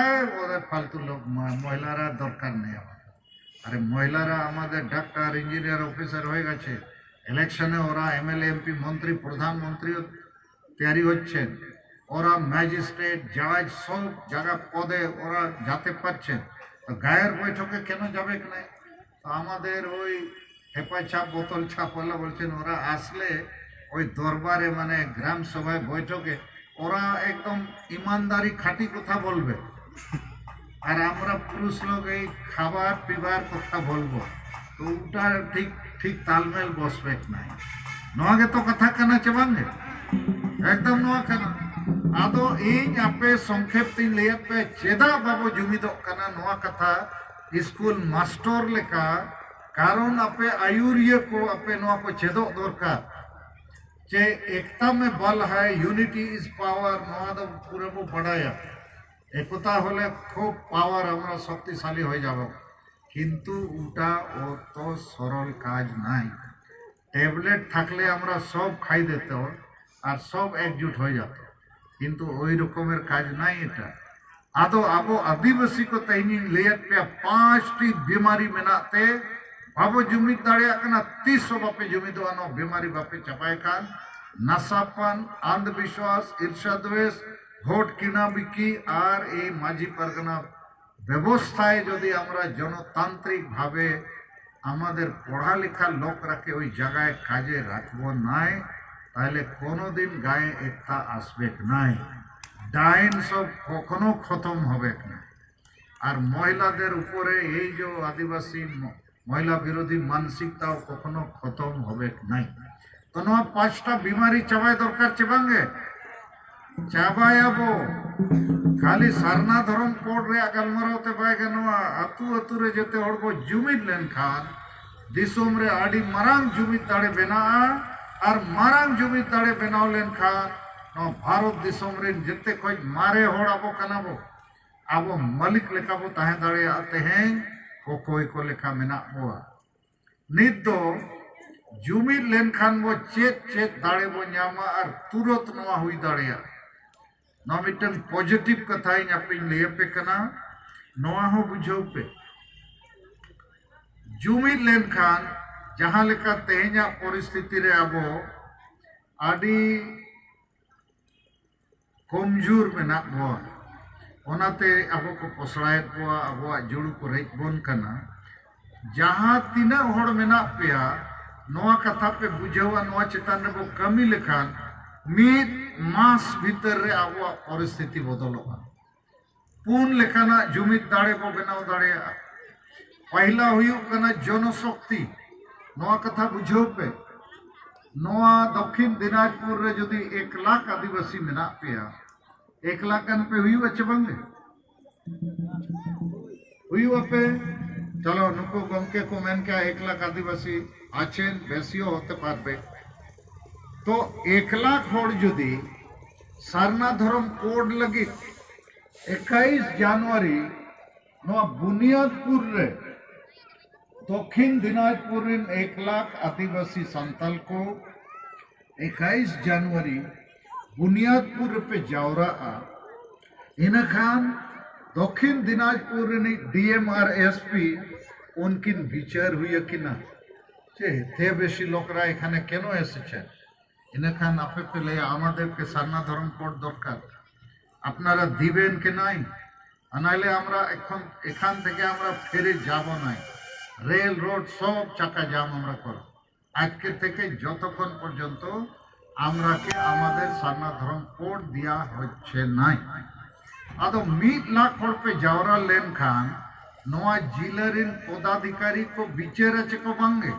ওদের ফালতু লোক মহিলারা দরকার নেই আরে মহিলারা আমাদের ডাক্তার ইঞ্জিনিয়ার অফিসার হয়ে গেছে ইলেকশনে ওরা এমএলএ এমপি মন্ত্রী প্রধানমন্ত্রী তৈরি হচ্ছেন ওরা ম্যাজিস্ট্রেট জাজ সব জায়গা পদে ওরা যেতে পারছেন তো গায়ের বৈঠকে কেন যাবে না তো আমাদের ওই হেপা ছাপ বোতল ছাপ বলা বলছেন ওরা আসলে ওই দরবারে মানে গ্রাম সভায় বৈঠকে ওরা একদম ईमानदारी খাঁটি কথা বলবে আর আমরা পুরুষ লোক এই খাবার পিবার কথা বলবো তো ওটা ঠিক ঠিক তালমেল বসবে না নওয়াগে তো কথা কেনা চেবাঙ্গে একদম নওয়া কেনা আদো এই আপে সংক্ষেপ তিন লেয়াত পে চেদা বাবু জুমিদ কেনা নওয়া কথা স্কুল মাস্টার লেখা কারণ আপে আয়ুরিয়া को আপে নওয়া को চেদো দরকার যে एकता में बल है यूनिटी इज पावर नवा तो पूरे को बढ़ाया एकता होले खूब पावर हमरा शक्तिशाली हो जाबो किंतु उटा ओ तो सरल काज নাই टैबलेट থাকলে আমরা সব খাই দিত আর সব একজুট হয়ে যেত কিন্তু ওই রকমের কাজ নাই এটা আদো আবো আদিবাসী को तैनिंग लेयत पे 5टी बीमारी मेनाते बाबो जुमित दाड़िया कना 300 बापे जुमित वानो बीमारी बापे चपाए खान नशापान अंधविश्वास ईर्ष्या द्वेष ভোট কিনা বিকি আর এই মাঝি পারগনা ব্যবস্থায় যদি আমরা জনতান্ত্রিক ভাবে আমাদের পড়ালেখা লোক রাখে ওই জায়গায় কাজে রাখবো নাই তাহলে কোনোদিন গায়ে একটা আসবে নাই ডাইন সব কখনো খতম হবে না আর মহিলাদের উপরে এই যে আদিবাসী মহিলা বিরোধী মানসিকতাও কখনো খতম হবে নাই তো নয় 5টা বিমারি চাবাই দরকার চেবাঙ্গে চাবায়াবো খালি সারনা ধরম কোড রে গালমারাওতে পায় কেন আতু আতু রে যেতে হড়বো জুমিদ লেন খান দিসুম রে আডি মারাং জুমিদ দাড়ে বেনা আর মারাং জুমিদ দাড়ে বেনাও লেন খান নো ভারত দিসুম রে যেতে কই মারে হড় আবো কানাবো আবো মালিক লেখাবো তাহে দাড়ে আতে हैं ᱚᱠᱚᱭ ᱠᱚ ᱞᱮᱠᱟ ᱢᱮᱱᱟᱜ ᱵᱚᱣᱟ ᱱᱤᱛ ᱫᱚ ᱡᱩᱢᱤᱫ ᱞᱮᱱᱠᱷᱟᱱ ᱵᱚ ᱪᱮᱫ ᱫᱟᱲᱮ ᱵᱚ ᱧᱟᱢᱟ ᱟᱨ तुरंत नवा हुई दाड़ेया नवा मिटन पॉजिटिव कथा इन अपिन ले पे कना नवा हो बुझो पे जुमिद लेनखान जहां लेका तेहना परिस्थिति रे अबो आदि कमजोर मेना बो ओनाते अबो को पोसड़ायत बो अबो जुड़ू को रेज बोन कना जहां तीना होड़ मेना पेया नवा कथा पे बुझावा नवा चेतन रे बो कमी लेखान मीद मास भीतर रे अबो परिस्थिति बदलोगा पून लेखाना जुमिद दाड़े बो बनाव दाड़ेया पहला हुयुक कना जनशक्ति नवा कथा बुझाव पे नवा दक्षिण दिनाजपुर रे जदि 1 लाख आदिवासी मेना पेया 1 लाख कन पे हुयु अच्छे बंगे हुयु पे चलो नुको गमके को मेन क्या 1 लाख आदिवासी आचेन बेसियो होते पारबे तो 1 लाख होड़ जदि सारना धर्म कोड लगी 21 जनवरी नवा बुनियादपुर रे दक्षिण दिनाजपुर 1 लाख आदिवासी संताल को 21 जनवरी बुनियादपुर पे जावरा इन खान दक्षिण दिनाजपुर डीएम और एसपी उनकिन विचार हुई कि ना चे थे बेशी लोकरा एखाने केनो एसेछे इन खान आपे पे ले आमादेर के सारना धर्म कोड दरकार आपनारा दिबेन के नाई आनाइले आमरा एखान थेके आमरा फेरे जाबो नाई रेल रोड सब चाका जाम आमरा करो आज के थेके যতক্ষণ পর্যন্ত আমরা কে আমাদের সারনা ধর্ম কোড দিয়া হচ্ছে নাই আদো 1 লাখ হড় पे जावरा लेन खान नवा जिलारिन पदाधिकारी को विचार আছে को बांगे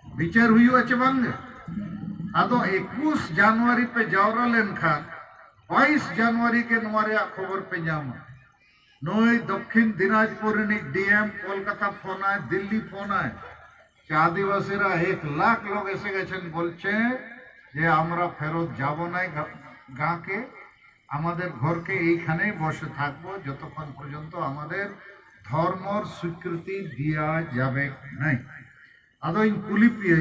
विचार हुई আছে बांगे आदो 21 जनवरी पे जावरा लेन खान 22 जनवरी के नवारे खबर पे जामा नई दक्षिण दिनाजपुर डीएम कोलकाता फोन आए दिल्ली फोन आए आदिवासी 1 लाख लोग एसे गेছেন বলছে যে আমরা ফেরত যাব না গা के আমাদের ঘরকে এইখানেই বসে থাকবো যতক্ষণ পর্যন্ত আমাদের ধর্মর স্বীকৃতি দেয়া যাবে নাই আদো ইন কুলিপিয়ে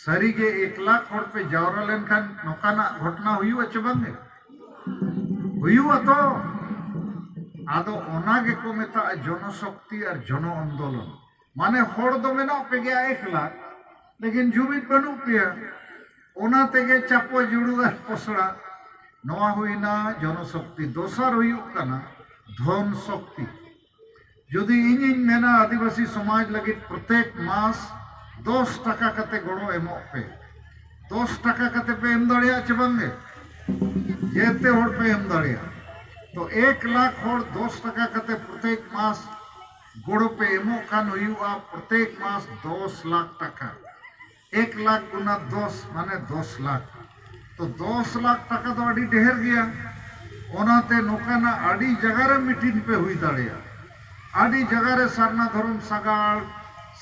সারিগে 1 লাখ হড় पे जावरा लेनखान नोकाना घटना हुई আছে बांगे हुई तो आदो ओनागे को मेता जनशक्ति और जन आंदोलन माने होड़ दो मेना पे गया 1 लाख लेकिन जुमिद बनू पिया ओना तेगे चापो जुड़ुगा पोसड़ा नवा हुईना जनशक्ति दोसर हुई कना धन शक्ति यदि इन मेना आदिवासी समाज लगे प्रत्येक मास 10 टाका कते गड़ो एमो पे 10 टाका कते पे एम दाड़िया चे बांगे जेते होड़ पे एम दाड़िया तो 1 लाख होड़ 10 टाका कते प्रत्येक मास गोड़ो पे एमो खान हुआ प्रत्येक मास 10 लाख टाका 1 लाख गुना 10 माने 10 लाख तो 10 लाख टाका तो अड़ी ढेर गया ओनाते नोकाना अड़ी जगह रे मीटिंग पे हुई दाड़िया अड़ी जगह रे सारना धर्म सगाड़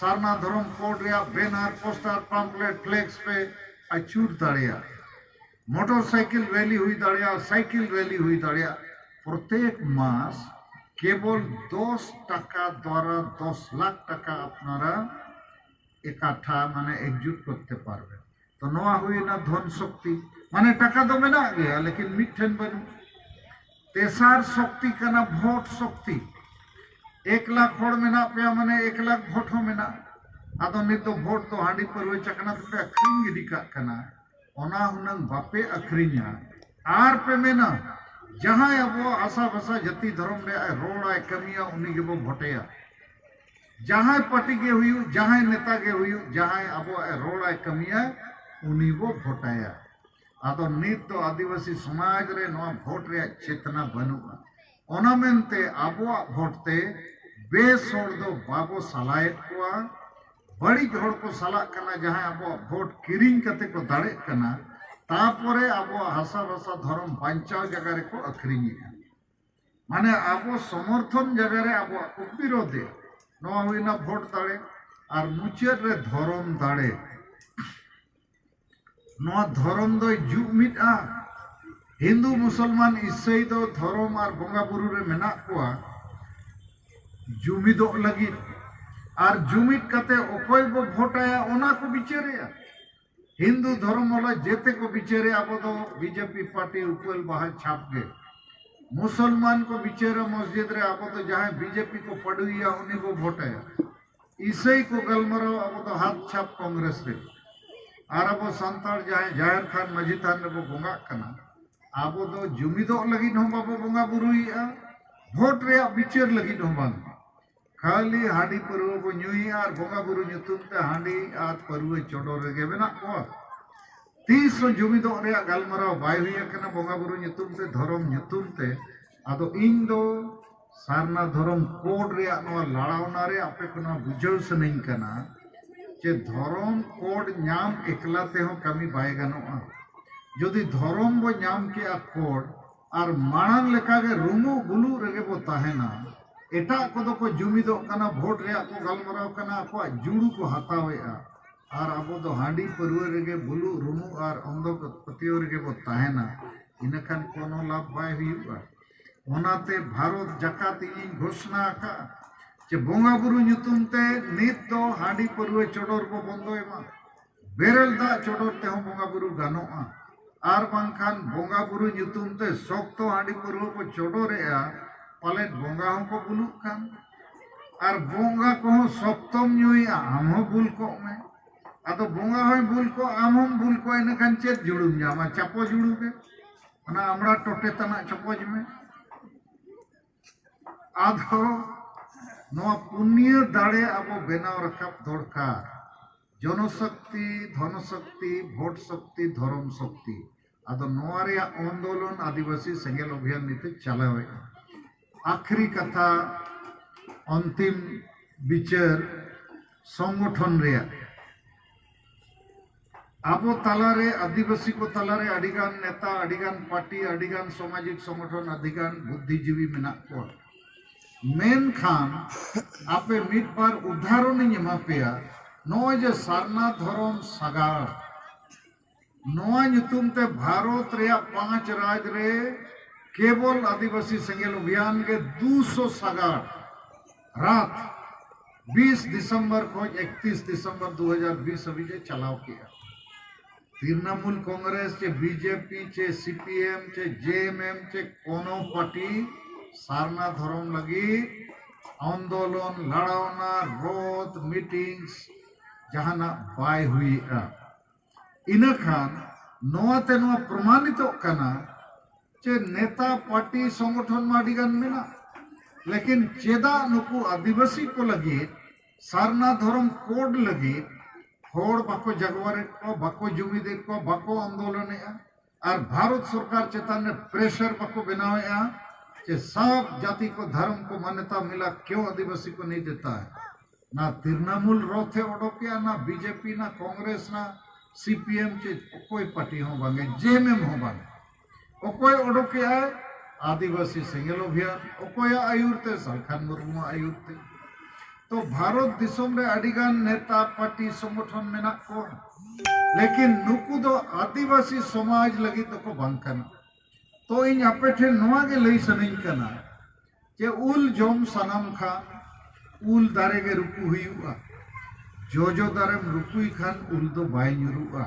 सारना धर्म कोड रे बैनर पोस्टर पैम्पलेट फ्लेक्स पे अचूर दाड़िया मोटरसाइकिल रैली हुई दाड़िया साइकिल रैली हुई दाड़िया प्रत्येक मास केवल 10 टाका द्वारा 10 लाख टाका अपनारा इकट्ठा माने एकजुट करते पारबे तो नवा हुई ना धन शक्ति माने टाका तो मेना गया लेकिन मिठन बनू तेसार शक्ति कना भोट शक्ति 1 लाख होड़ मेना पे माने 1 लाख भोट हो मेना आदो नित तो भोट तो हांडी पर हुए चकना पे अखरिंग गिडी का कना ओना हुनंग बापे अखरिंगा आर पे मेना जहां अब आशा भाषा जाति धर्म में रोड आए कमिया उन्हीं के वो भोटेया जहां पार्टी के हुई जहां नेता के हुई जहां अब रोड आए कमिया उन्हीं वो भोटाया आदो नित तो आदिवासी समाज रे नवा भोट रे चेतना बनुआ ओना मेनते आबो भोटते बेस होड़ दो बाबो सलायत कोआ बड़ी होड़ को सलाह कना जहां अब भोट किरिंग कते को दाड़े कना तापरे आबो हासा भाषा धर्म बांचाव जगह रे को अखरिंग माने आबो समर्थन जगह रे आबो विरोधे नवा हुईना भोट दाड़े और मुचाद रे धर्म दाड़े नवा धर्म दो जुमिद हिंदू मुसलमान ईसाई दो धर्म और बंगा बुरु रे मेना कोआ जुमिदोग लगित और जुमिद कते ओकोय बो भोटाया ओना को बिचारेया हिंदू धर्म वाला जेते को बिचारे अब तो बीजेपी पार्टी उपल बाहर छाप गए मुसलमान को बिचारे मस्जिद रे अब तो जहाँ बीजेपी को पड़ुया उन्हीं को भोटाया ईसाई को गलमरो अब तो हाथ छाप कांग्रेस रे और अब संताल जहाँ जाहिर खान मजी थान रे बोंगा कना अब तो जुमिदो लगी हम बाबो बोंगा बुरुइया भोट रे बिचार लगी हम बांग खाली हांडी परवा को ᱧᱩᱭᱟ और बोंगा बुरु ᱧᱩᱛᱩᱢ ते हांडी आर परवा चोडोर रेगे मेना को तीस जुमिदो रे गलमराव बाय हुई कना बोंगा बुरु ᱧᱩᱛᱩᱢ ते धर्म ᱧᱩᱛᱩᱢ ते आदो इन दो सारना धर्म कोड रे नवा लड़ावना रे आपे कोना बुझाव सनई कना जे धर्म कोड नाम एकला ते हो कमी बाय गनोआ जदि धर्म बो नाम के कोड और मानन लेका के रुमु बुलु रेगे बो ताहेना एटा को जुमिदो कना भोट रे को गलमराव कना को जुड़ू को हतावेआ और अब तो हांडी परवा रेगे बुलू रुमु और अंधो पतियो रेगे बो ताहेना इनखान कोनो लाभ बाय हुआ ओनाते भारत जाकात इन घोषणा का जे बोंगा बुरु ᱧᱩᱛᱩᱢ ते नित दो हांडी परवा चोडोर बो बंदोएमा बेरल दा चोडोर ते हो बोंगा बुरु गानोआ और बांखान बोंगा बुरु ᱧᱩᱛᱩᱢ ते सोक्तो हांडी परवा को चोडोरेआ पाले बोंगा को बुलुक खान और बोंगा को सप्तम ᱧᱩᱭᱟ आम हो बुल को में आदो बोंगा होय बुल को आम हम बुल को इन खान चेत जुड़ू जामा चापो जुड़ू के ना हमरा टोटे तना चपोज में आदो नवा पुण्य दाड़े अब बेनाव रखाब दरकार जनशक्ति धनशक्ति भोट शक्ति धर्म शक्ति आदो नवा रे आंदोलन आदिवासी सेंगेल अभियान नीति चलावे आखिरी कथा अंतिम विचार संगठन रे अब तालारे आदिवासी को तालारे अडिगान नेता अडिगान पार्टी अडिगान सामाजिक संगठन अडिगान बुद्धिजीवी मेना को मेन खान आपे मिट बार उदाहरण ᱧᱮᱢᱟ पेया नोय जे सारना धर्म सागार नोआ ᱧᱩᱛᱩᱢ ते भारत रे 5 राज्य रे केवल आदिवासी सेंगेल अभियान के 200 सागार रात 20 दिसंबर को 31 दिसंबर 2020 अभी जे चलाव किया तृणमूल कांग्रेस चे बीजेपी चे सीपीएम चे जेएमएम चे कोनो पार्टी सारना धर्म लगी आंदोलन लड़ावना रोड मीटिंग्स जहाना बाय हुई इन खान नोआते नोआ प्रमाणित कना चे नेता पार्टी संगठन माडिगान मेना लेकिन चेदा नुकु आदिवासी को लगी सारना धर्म कोड लगी होड़ बाको जगवारे को बाको जुमिदे को बाको आंदोलन और भारत सरकार चेतान प्रेशर बाको बनावे कि सब जाति को धर्म को मान्यता मिला क्यों आदिवासी को नहीं देता है ना तृणमूल रोथे ओडोकिया ना बीजेपी ना कांग्रेस ना सीपीएम चे कोई पार्टी हो बांगे जेएमएम हो बांगे कोई ओडोकिया है आदिवासी सेंगेल अभियान कोई आयुरते सरखान मुर्मू आयुरते तो भारत दिसम रे अडिगान नेता पार्टी संगठन मेना को लेकिन नुकु दो आदिवासी समाज लगी तो को बांकना तो इन आपे ठे नोआ के लई सनई कना जे उल जोम सनम खा उल दारे के रुकु हुआ जो दारेम रुकुई खान उल दो बाय ᱧᱩᱨᱩᱜᱼᱟ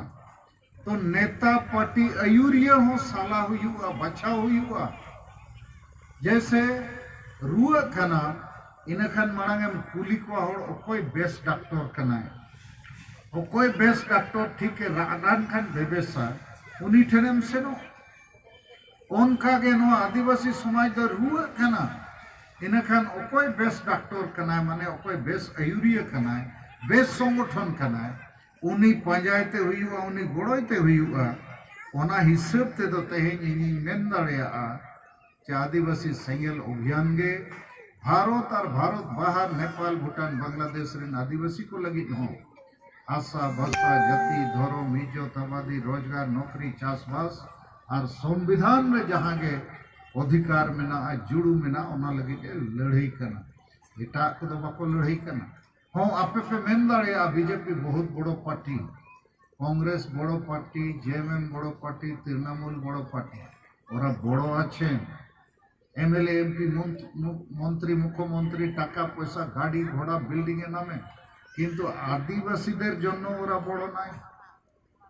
तो नेता पार्टी अयुरिया हो साला हुआ बचा हुआ जैसे रुआ खाना इन खान मांगे कुली को कोई बेस्ट डॉक्टर कना कोई बेस्ट डॉक्टर ठीक है रान खान बेबेसा उनी ठेनेम सेनो उनका के नो आदिवासी समाज दो रुआ कना इन खान कोई बेस्ट डॉक्टर कना माने कोई बेस्ट अयुरिया कना बेस्ट संगठन कना उनी पंजायते हुआ उनी गोड़ोते हुआ ओना हिसाब ते दो तेहें इनी मेन दाड़ेया जे आदिवासी सेंगेल अभियान गे भारत और भारत बाहर नेपाल भूटान बांग्लादेश रेन आदिवासी को लगी हो आशा भाषा जाति धर्म इज्जत आबादी रोजगार नौकरी चाषबास और संविधान में जहाँ के अधिकार मेना जुड़ू मेना ओना लगी लड़ाई करना एटा को दो बाको लड़ाई करना हाँ आपे पे मेन दाड़ेया बीजेपी बहुत बड़ो पार्टी कांग्रेस बड़ो पार्टी जेएमएम बड़ो पार्टी तृणमूल बड़ो पार्टी ओरा बड़ो आछेन এমএলএ এমপি মন্ত্রী মুখ্যমন্ত্রী টাকা পয়সা গাড়ি ঘোড়া বিল্ডিং এর নামে, কিন্তু আদিবাসীদের জন্য ওরা বড় নাই।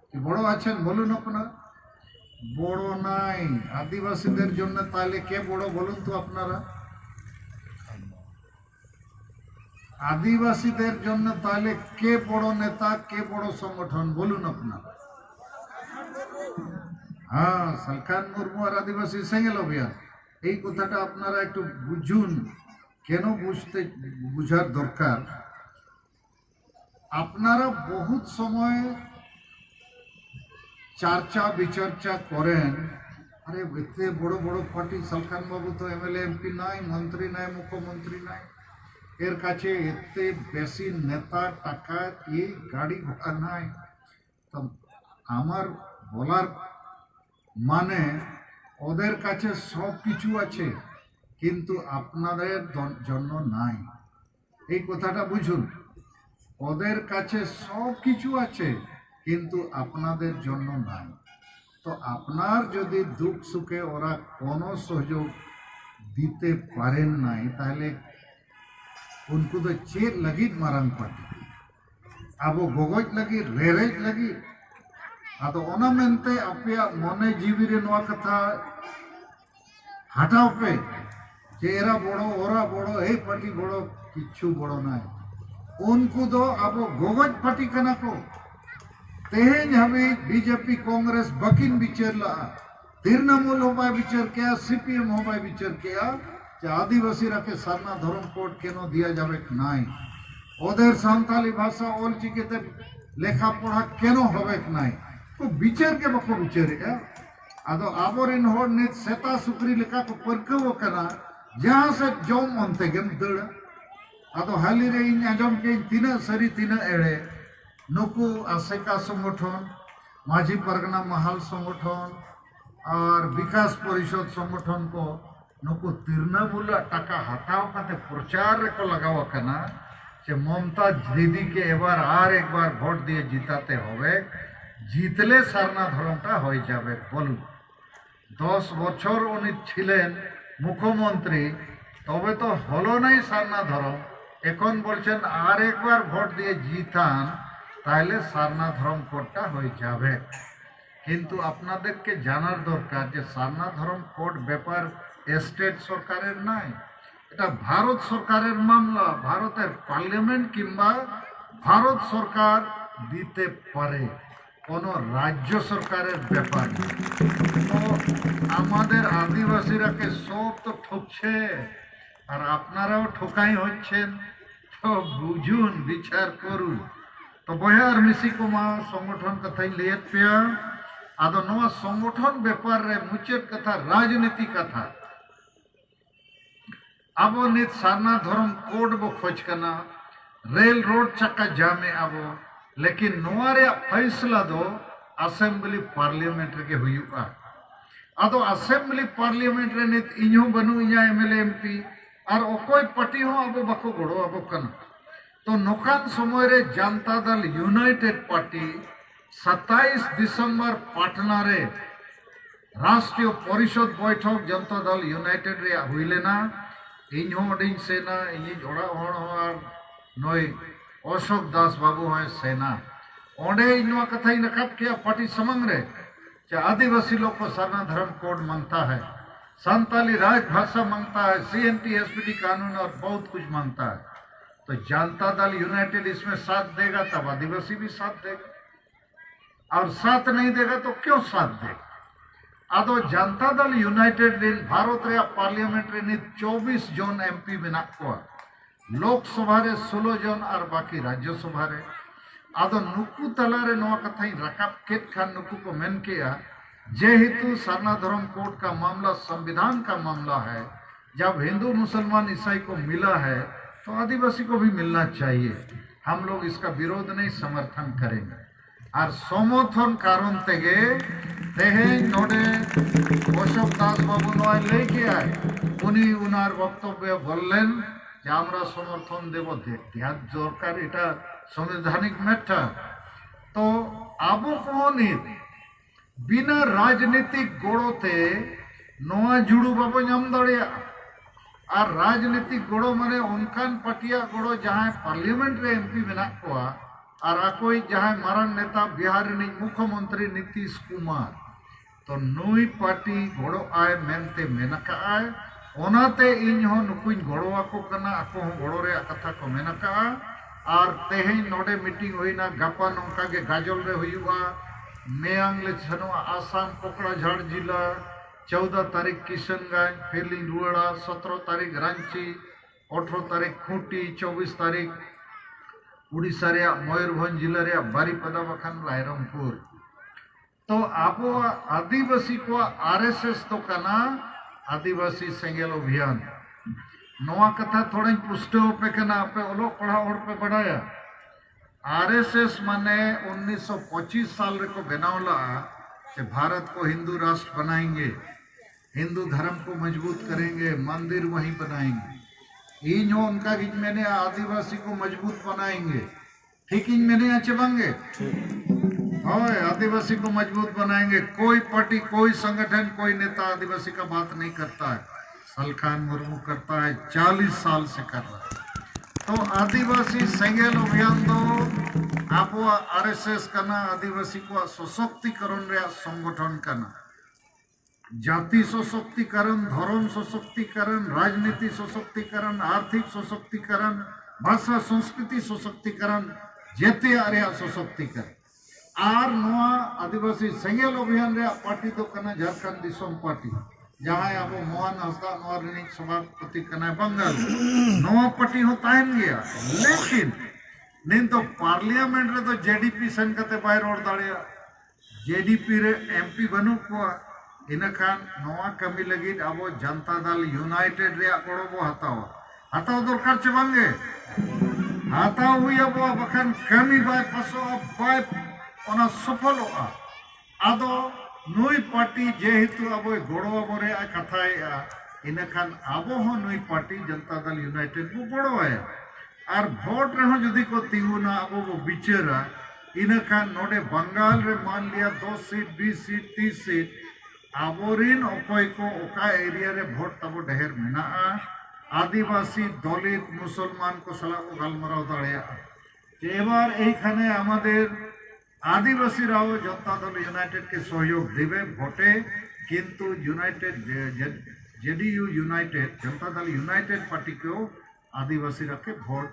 কি বড় আছেন বলুন আপনারা? বড় নাই আদিবাসীদের জন্য। তাহলে কে বড় বলুন তো আপনারা? আদিবাসীদের জন্য তাহলে কে বড় নেতা, কে বড় সংগঠন বলুন আপনারা? হ্যাঁ, সালখান মুর্মু আর আদিবাসী সেঙ্গেল অভিযান। এই কথাটা আপনারা একটু বুঝুন। কেন বুঝার দরকার? আপনারা বহুত সময় চর্চা বিচর্চা করেন, আরে এতে বড় বড় পার্টি, সালখান বাবু তো এমএলএ এমপি নাই, মন্ত্রী নাই, মুখ্যমন্ত্রী নাই, এর কাছে এতে বেশি নেতা টাকা কি গাড়ি ঘোড়া নাই। তো আমার বলার মানে ওদের কাছে সব কিছু আছে, কিন্তু আপনাদের জন্য নাই। এই কথাটা বুঝুন। ওদের কাছে সব কিছু আছে, কিন্তু আপনাদের জন্য নাই। তো আপনার যদি দুঃখ সুখে ওরা কোনো সহযোগ দিতে পারেন নাই, তাহলে उनको तो चेर लगी मारंग पार्टी अब गोगज लगी रेरेज लगी। आदो ओना मेनते अपया मने जीवी रे नोआ कथा हटाओ पे जे एरा बड़ो ओरा बड़ो ए पार्टी बड़ो किच्छु बड़ो नाय। उनको दो अब गोगज पार्टी कना को तेहेन हमें बीजेपी कांग्रेस बकिन विचार ला, तृणमूल होबाय विचार किया, सीपीएम होबाय विचार किया যে আদিবাসীরাকে সারনা ধরম কোড কেন দিয়া যাবে নাই, ওদের সাঁওতালি ভাষা অলচিকিতে লেখাপড়া কেন হবে নাই, তো বিচারকে বাকো বিচারে। আদো আবরিন হর নিত সেতা সুকরি লেখা को परखव कना जहां से जम अंते गेम दड़। आदो हाली रे इन आजम के तीना सरी तीना एड़े नुकु आसेका संगठन, माझी परगना महाल संगठन और विकास परिषद संगठन को नुकु तृणमूल टाका हटाओ काते प्रचार को लगाओ कना जे ममता दीदी के एबार आर एक बार भोट दिए जिताते होवे, जितले सारना धर्मटा हो जाबे। बोलू 10 বছর উনি ছিলেন মুখ্যমন্ত্রী, তবে তো হলো নাই সারনা ধর্ম। এখন বলছেন আর একবার ভোট দিয়ে জিতান, তাহলে সারনা ধর্ম কোডটা হয়ে যাবে। কিন্তু আপনাদেরকে জানার দরকার যে সারনা ধর্ম কোড ব্যাপার স্টেট সরকারের নাই, এটা ভারত সরকারের মামলা। ভারতের পার্লামেন্ট কিংবা ভারত সরকার দিতে পারে, কোনো রাজ্য সরকারের ব্যাপার। তো আমাদের আদিবাসীরাকে সব তো ঠকছে, আর আপনারাও ঠকাই হচ্ছেন। তো বুঝুন, বিচার করুন। তো বয়ার মিশি কুমা সংগঠন কথাই লিয়ে পেয়া আদো নোয়া সংগঠন ব্যাপার রে মুচের কথা রাজনীতি কথা। আবো নিত সারনা ধর্ম কোড बो खोज कना, रेल रोड चक्का जामे आबो, लेकिन नोआ रे फैसला दो असेंबली पार्लियामेंट रे के हुयुआ। आदो असेंबली पार्लियामेंट रे नित इñो बनु इñा एमएलए एमपी और ओकोय पार्टी हो आबो बाको गड़ो आबो कना। तो नोकान समय रे जनता दल यूनाइटेड पार्टी 27 दिसंबर पाटना रे राष्ट्रीय परिषद बैठक जनता दल यूनाइटेड रे हुइलेना। इन होडिंग सेना इन जोड़ा होड़ और नय अशोक दास बाबू है सेना ओंडे इनवा कथा इन रखा किया पार्टी समंग रे कि आदिवासी लोग को सारना धर्म कोड मांगता है, संताली राजभाषा मांगता है, सीएनटी एसपीटी कानून और बहुत कुछ मांगता है। तो जनता दल यूनाइटेड इसमें साथ देगा, तब आदिवासी भी साथ देगा, और साथ नहीं देगा तो क्यों साथ देगा। आदो जनता दल यूनाइटेड दिन भारत रे पार्लियामेंट रे 24 जन एमपी मेना को, लोकसभा रे 16 जन और बाकी राज्यसभा रे। आदो नुकु तला रे नोआ कथाई रकाब केट खान नुकु को मेन किया, जेहेतु सारना धर्म कोड का मामला संविधान का मामला है, जब हिंदू मुसलमान ईसाई को मिला है तो आदिवासी को भी मिलना चाहिए। हम लोग इसका विरोध नहीं, समर्थन करेंगे। और समर्थन कारण तेगे तेहेन नोडे अशोक दास बाबू नय लेके आए, उनी उनार बक्तव्य बोलें যে আমরা সমর্থন দেব, দেওয়ার দরকার, এটা সাংবিধানিক ম্যাটার। তো আবু কোহনির বিনা রাজনীতিক গড়তে नोआ जुड़ू बाबो नाम दाड़िया और राजनीतिक गड़ो माने उनकान पार्टिया गड़ो जहां पार्लियामेंट रे एमपी मेना कोआ और अकोई जहां मारांग नेता बिहार रे मुख्यमंत्री नीतीश कुमार तो नुई पार्टी गड़ो आय मेनते मेनका आय ओनाते इन हो नुकुइन गड़ो आको कना आको हो गड़ो रे कथा को मेनका और तेहें नोडे मीटिंग होइना गापा नोंका के गाजल रे हुआ मेयांग ले छनवा आसाम कोकड़ाझाड़ जिला 14 तारीख किशनगंज फिर रुआड़ा 17 तारीख रांची 18 तारीख खूंटी 24 तारीख उड़ीसा रे मयूरभंज जिला रे बारीपदा बखान रायरंगपुर तो आप आदिवासी को आरएसएस तो कना आदिवासी सेंगेल अभियान नवा कथा थोड़ा पुष्टव पे कना आपे ओलो पढ़ा और पे बढ़ाया आरएसएस माने 1925 साल रे को बनावला कि भारत को हिंदू राष्ट्र बनाएंगे, हिंदू धर्म को मजबूत करेंगे, मंदिर वहीं बनाएंगे। इन उनका गिज मैंने आदिवासी को मजबूत बनाएंगे, ठीक इन मैंने अच्छे बंगे आदिवासी को मजबूत बनाएंगे। कोई पार्टी कोई संगठन कोई नेता आदिवासी का बात नहीं करता है। सलखान मुर्मू करता है, 40 साल से कर रहा है। तो आदिवासी सेंगेल अभियान दो आप आरएसएस करना आदिवासी को सशक्तिकरण रे संगठन करना जाति सशक्तिकरण धर्म सशक्तिकरण राजनीति सशक्तिकरण आर्थिक सशक्तिकरण भाषा संस्कृति सशक्तिकरण जेते आरिया सशक्तिकरण आर नोआ आदिवासी सेंगेल अभियान रे पार्टी दो करना झारखंड दिसोम पार्टी जहां अब मोहन हंसदा नोआ रिनिक सभापति करना बंगाल नोआ पार्टी हो ताहन गया लेकिन नहीं तो पार्लियामेंट रे तो जेडीपी सन कते बाय रोड दाड़िया जेडीपी रे एमपी बनू को इनखान नोआ कमी लगी अब जनता दल यूनाइटेड रे गड़ो बो हताव दरकार चे बांगे हताव हुई अब बखान कमी बाय पासो बाय ओना सफल होआ आदो नुई पार्टी जेहेतु अब गड़ो अब रे कथाए इनखान अब हो नुई पार्टी जनता दल यूनाइटेड को गड़ो है और भोट रहो जदि को तिगुना अब वो बिचारा इनखान नोडे बंगाल रे मान लिया 2 सीट 20 सीट 30 सीट आबोरिन अकय को ओका एरिया रे भोट तब ढेर मेना आदिवासी दलित मुसलमान को सला को गलमराव दाड़िया एबार एखाने आमादेर आदिवासी राव जनता दल यूनाइटेड के सहयोग देवे भोटे किंतु United JDU United Janata Dal United party को आदिवासी रखे भोट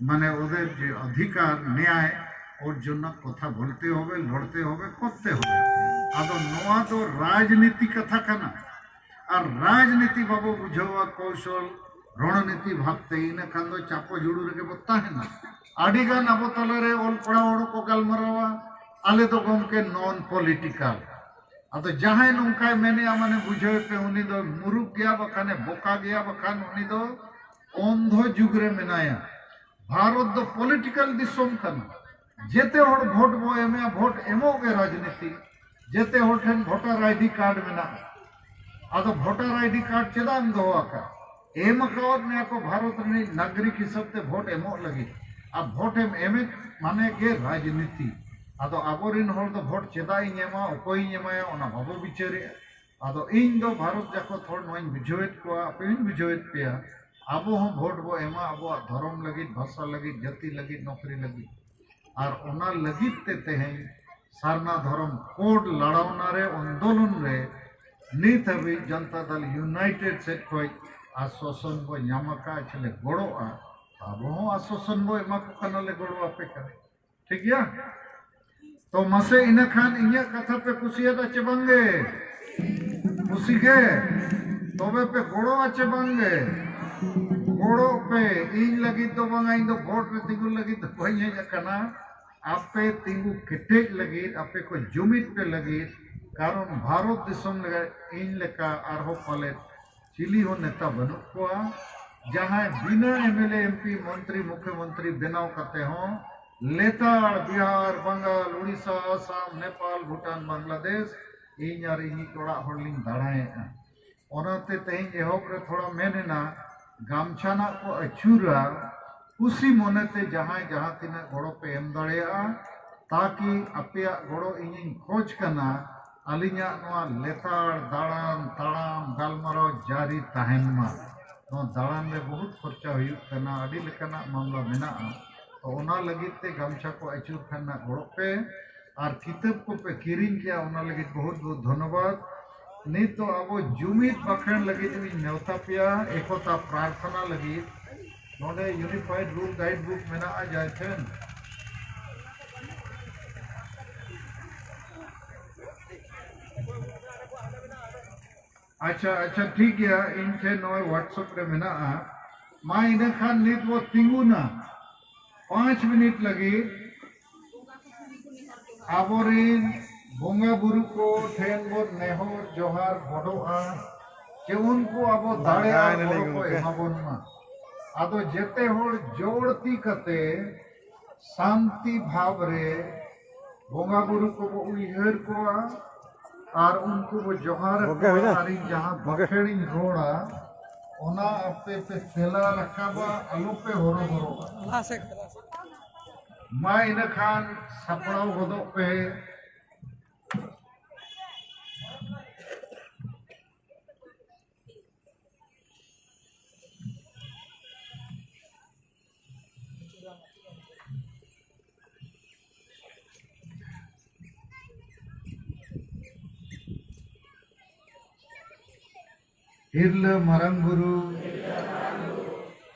माने ओদের যে অধিকার ন্যায় ওর জন্য কথা বলতে হবে লড়তে হবে করতে হবে আদো নোয়া তো রাজনীতি কথা কানা আর রাজনীতি বাবু বুঝাওয়া কৌশল রণনীতি ভাবতে ইনা কান্দ চাপো জুড়ু রেখে বলতা है ना আডিগান আবো তলরে ওল পড়া ওড় কো গালমারাওয়া আলে তো গমকে নন পলিটিক্যাল আদো জাহাই নংকায় মেনে আমানে বুঝাই পে উনি দো মুরুক গিয়া বখানে বোকা গিয়া বখান উনি দো अंध जुगरे मेनाया भारत दो पॉलिटिकल दिसोम कना जेते होड़ भोट बो एमे भोट एमो के राजनीति जेते होड़ ठन वोटर आईडी कार्ड मेना आदो वोटर आईडी कार्ड चेदाम दोआ का एम कौर ने को भारत रे नागरिक हिसाब ते भोट एमो लगी अब भोट एमे माने के राजनीति आदो आबोरिन होड़ दो भोट चेदाई नेमा ओकोई नेमा ओना बाबो बिचारे आदो इन दो भारत जाको थोड़ नोइन बुझोएत को अपिन बुझोएत पेया अब हम भोट बो एमा अब धर्म लगी भाषा लगी जाति लगी नौकरी लगी और ओना लगी ते हैं सारना धर्म कोड लड़ावना रे आंदोलन रे नित हबी जनता दल यूनाइटेड से कोई आश्वासन बो नामका छले गड़ोआ अब हम आश्वासन बो एमा को कनले गड़ो आपे करे ठीक है तो मसे इन खान इया कथा पे कुसिया चे बंगे खुशी के तबे पे गड़ो आचे बंगे गोड़ो पे इन लगी तो बंगा इन दो भोट रे तिगु लगी तो कोई है कना आपे तिगु केटे लगी आपे को जुमित पे लगी कारण भारत दिसम लगा इन लेका आरहो पाले चिली हो नेता बनु को जहां बिना एमएलए एमपी मंत्री मुख्यमंत्री बनाव करते हो लेताड़ बिहार बंगाल उड़ीसा असम नेपाल भूटान बांग्लादेश इन यार इन तोड़ा होलिंग दाड़ाए ओनाते तेज एहोब रे थोड़ा मेने ना गामछाना को अचूरा उसी मोनेते जहां जहां तीना गड़ो पे एम दाड़िया ताकि अपया गड़ो इन खोज करना अलिया लेताड़ दाड़ान ताड़ाम गालमाराव जारी तहन मा दाड़ान में बहुत खर्चा हुयुग कना अडी लेकाना मामला मेना तो ओना लगित ते गमछा को अचूर खाना गड़ो पे और किताब को पे किरिन किया ओना लगित बहुत बहुत धन्यवाद नहीं तो अब जुमित बखन लगित नेवता पिया एकता प्रार्थना लगित नोडे यूनिफाइड रूल गाइड बुक मेना जाए थे अच्छा अच्छा ठीक है इनसे नॉय व्हाट्सएप रे मेना मा इन खान नित वो तिंगुना 5 मिनट लगी आबोरिन बोंगा बुरु को ठेन बो नेहोर जोहार बडोआ जे उनको आबो दाड़े को एमाबोन मा आदो जेते होड़ जोड़ती कते शांति भाव रे बोंगा बुरु को बो उइहर को और उनको वो जोहार आरी जहां बखेड़ी रोड़ा ओना अपे पे सेला रखाबा आलू पे होरो होरो मा इन खान सपड़ाव गदो पे हिरल मरंगुरु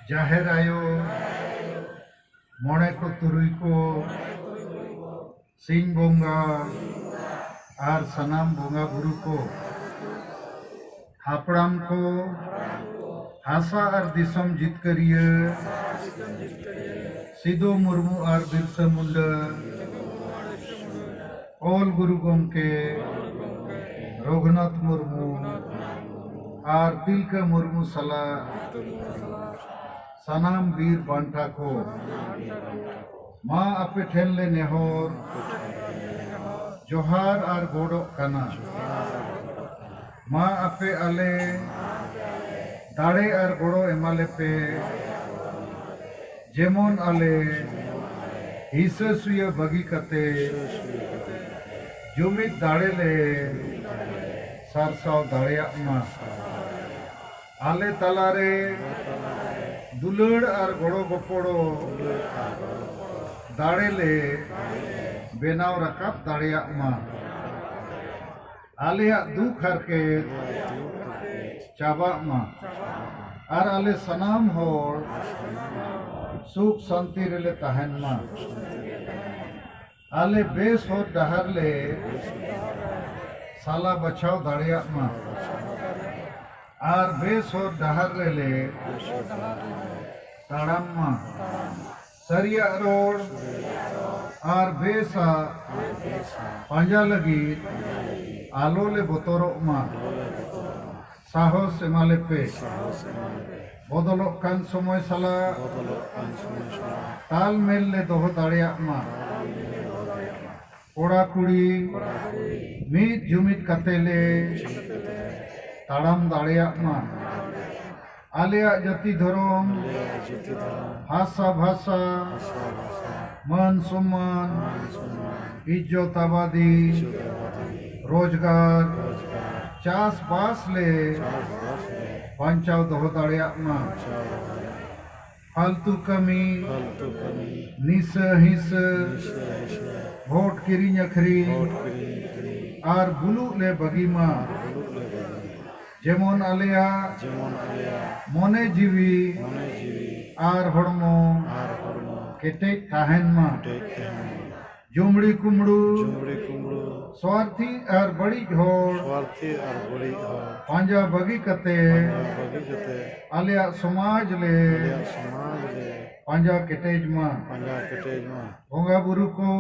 जाहेर आयो मोड़े को तुरुई को सिंह बोंगा और सनाम बोंगा गुरु को हापड़ाम को हासा और दिसम जितकरिए सिदो मुर्मू और बिरसा मुंडा ओल गुरु गोमके रघुनाथ मुर्मू और तिलका मुर्मू सला सनाम वीर बांटा को माँ अपे ठेन ले नेहोर जोहार और गोड़ो कना माँ अपे अले दाड़े और गोड़ो एमाले पे जेमोन अले हिस्से सुय बगी कते जुमित दाड़े ले सारसाव दाड़िया मा आले तलारे दुलड़ और गोड़ो गपोड़ो दाड़े ले बेनाव रकाब दाड़िया मा आलिया दुख हरके चाबा मा और आले सनाम होड़ सुख शांति रेले तहन मा आले बेस हो डहर ले साला बचाव दाड़िया मा और बेस हो डहर रेले ताड़ाम मा सरिया रोड और बेसा पांजा लगी आलो ले बोतरो मा साहस एमाले पे बदलो कान समय साला ताल मेल ले दोहो दाड़िया मा कोड़ा कुड़ी मीत जुमित कतेले ताड़ाम दाड़िया मा आलिया जाति धर्म भाषा भाषा मान सम्मान इज्जत आबादी रोजगार चास बास ले पंचाव दोहो दाड़िया मा फालतू कमी निस हिस वोट किरिंग अखरी और बुलू ले बगी मा जेमोन आलिया मोने जीवी और हड़मो केटेक ताहन मा जुमड़ी कुमड़ू स्वार्थी और बड़ी घोड़ पांजा बगी कते आलिया समाज ले पांजा केटेज मा बोंगा बुरु को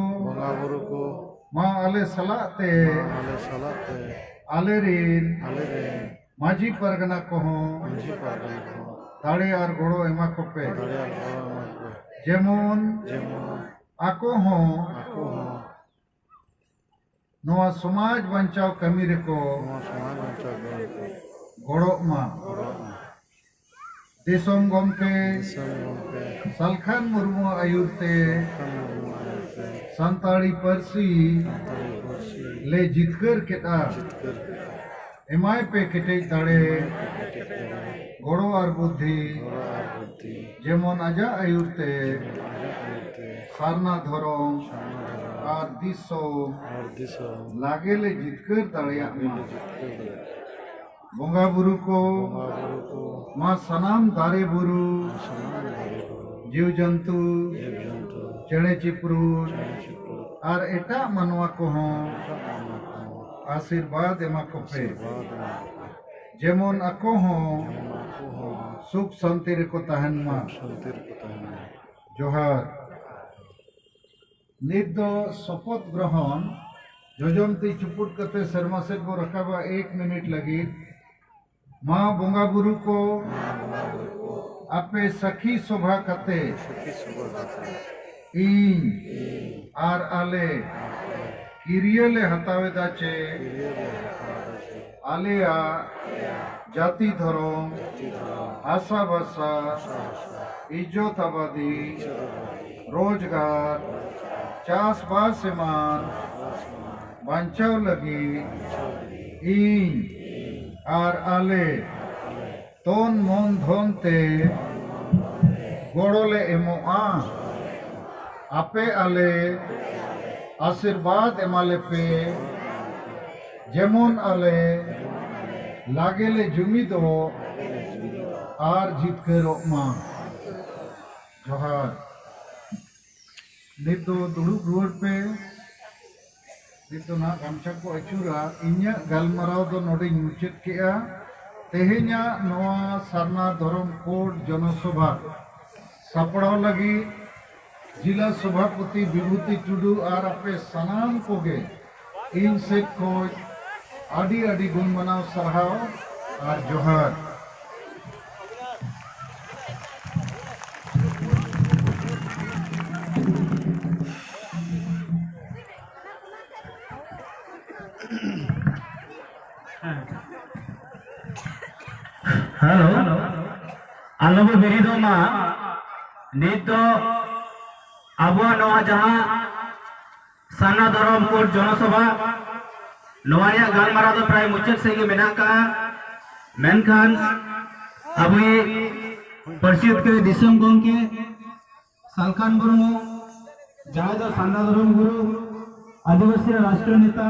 माँ आले सलाते आले रीन माजी परगना को दाड़े और गोड़ो एमा को पे जेमोन आको हो नोआ समाज बंचाव कमी रेको गोड़ो मा देशम गमके सलखान मुर्मू आयुरते संताड़ी परसी ले जितकर केटा एमाय पे केटे दाड़े गड़ो और बुद्धि जेमन आजा आयुरते सारना धरम और दिसो लागे ले जितकर दाड़िया बोंगा बुरु को माँ सनाम दारे बुरु जीव जंतु चेणे चिपरू और एटा मनवा को हों आशीर्वाद एमा को पे जेमन अको हों सुख शांति रे को तहन मा जोहार नित दो शपथ ग्रहण जोजमती चुपुट कते शर्मा से को रखाबा 1 मिनट लगी माँ बोंगा बुरु को आपे सखी शोभा कते इन आर आले किरियले हतावे दाचे आलेया जाति धर्म आशा भाषा इज्जत आबादी रोजगार चाष बास एमान बांचाव लगी इन आर आले तोन मन धन ते गोड़ोले एमोआ आपे आले आशीर्वाद एमाले पे जेमन आले लागेले जुमिदो आर जितकरो मा जोहार नित दो दुड़ुब रुआड़ पे नित ना गामछा को अचूरा इन्या गालमाराव दो नोडे मुचाद केआ तेहेन्या नोआ सारना धरम कोड जनसभा सापड़ाव लगी जिला सभापति विभूति टुडू और आपे सनाम कोगे इन से कोच आदि आदि गुण मनाव सरहाव और जोहार हेलो आलोबो बिरिदो मा नित अब जहाँ साना धरम कोट जनसभा गालमारा दो प्राय मुचाद से मेना का मेनखान अब परिषद के दिसम गंके सालखान मुर्मू जहाँ दो साना धरम गुरु आदिवासी राष्ट्रीय नेता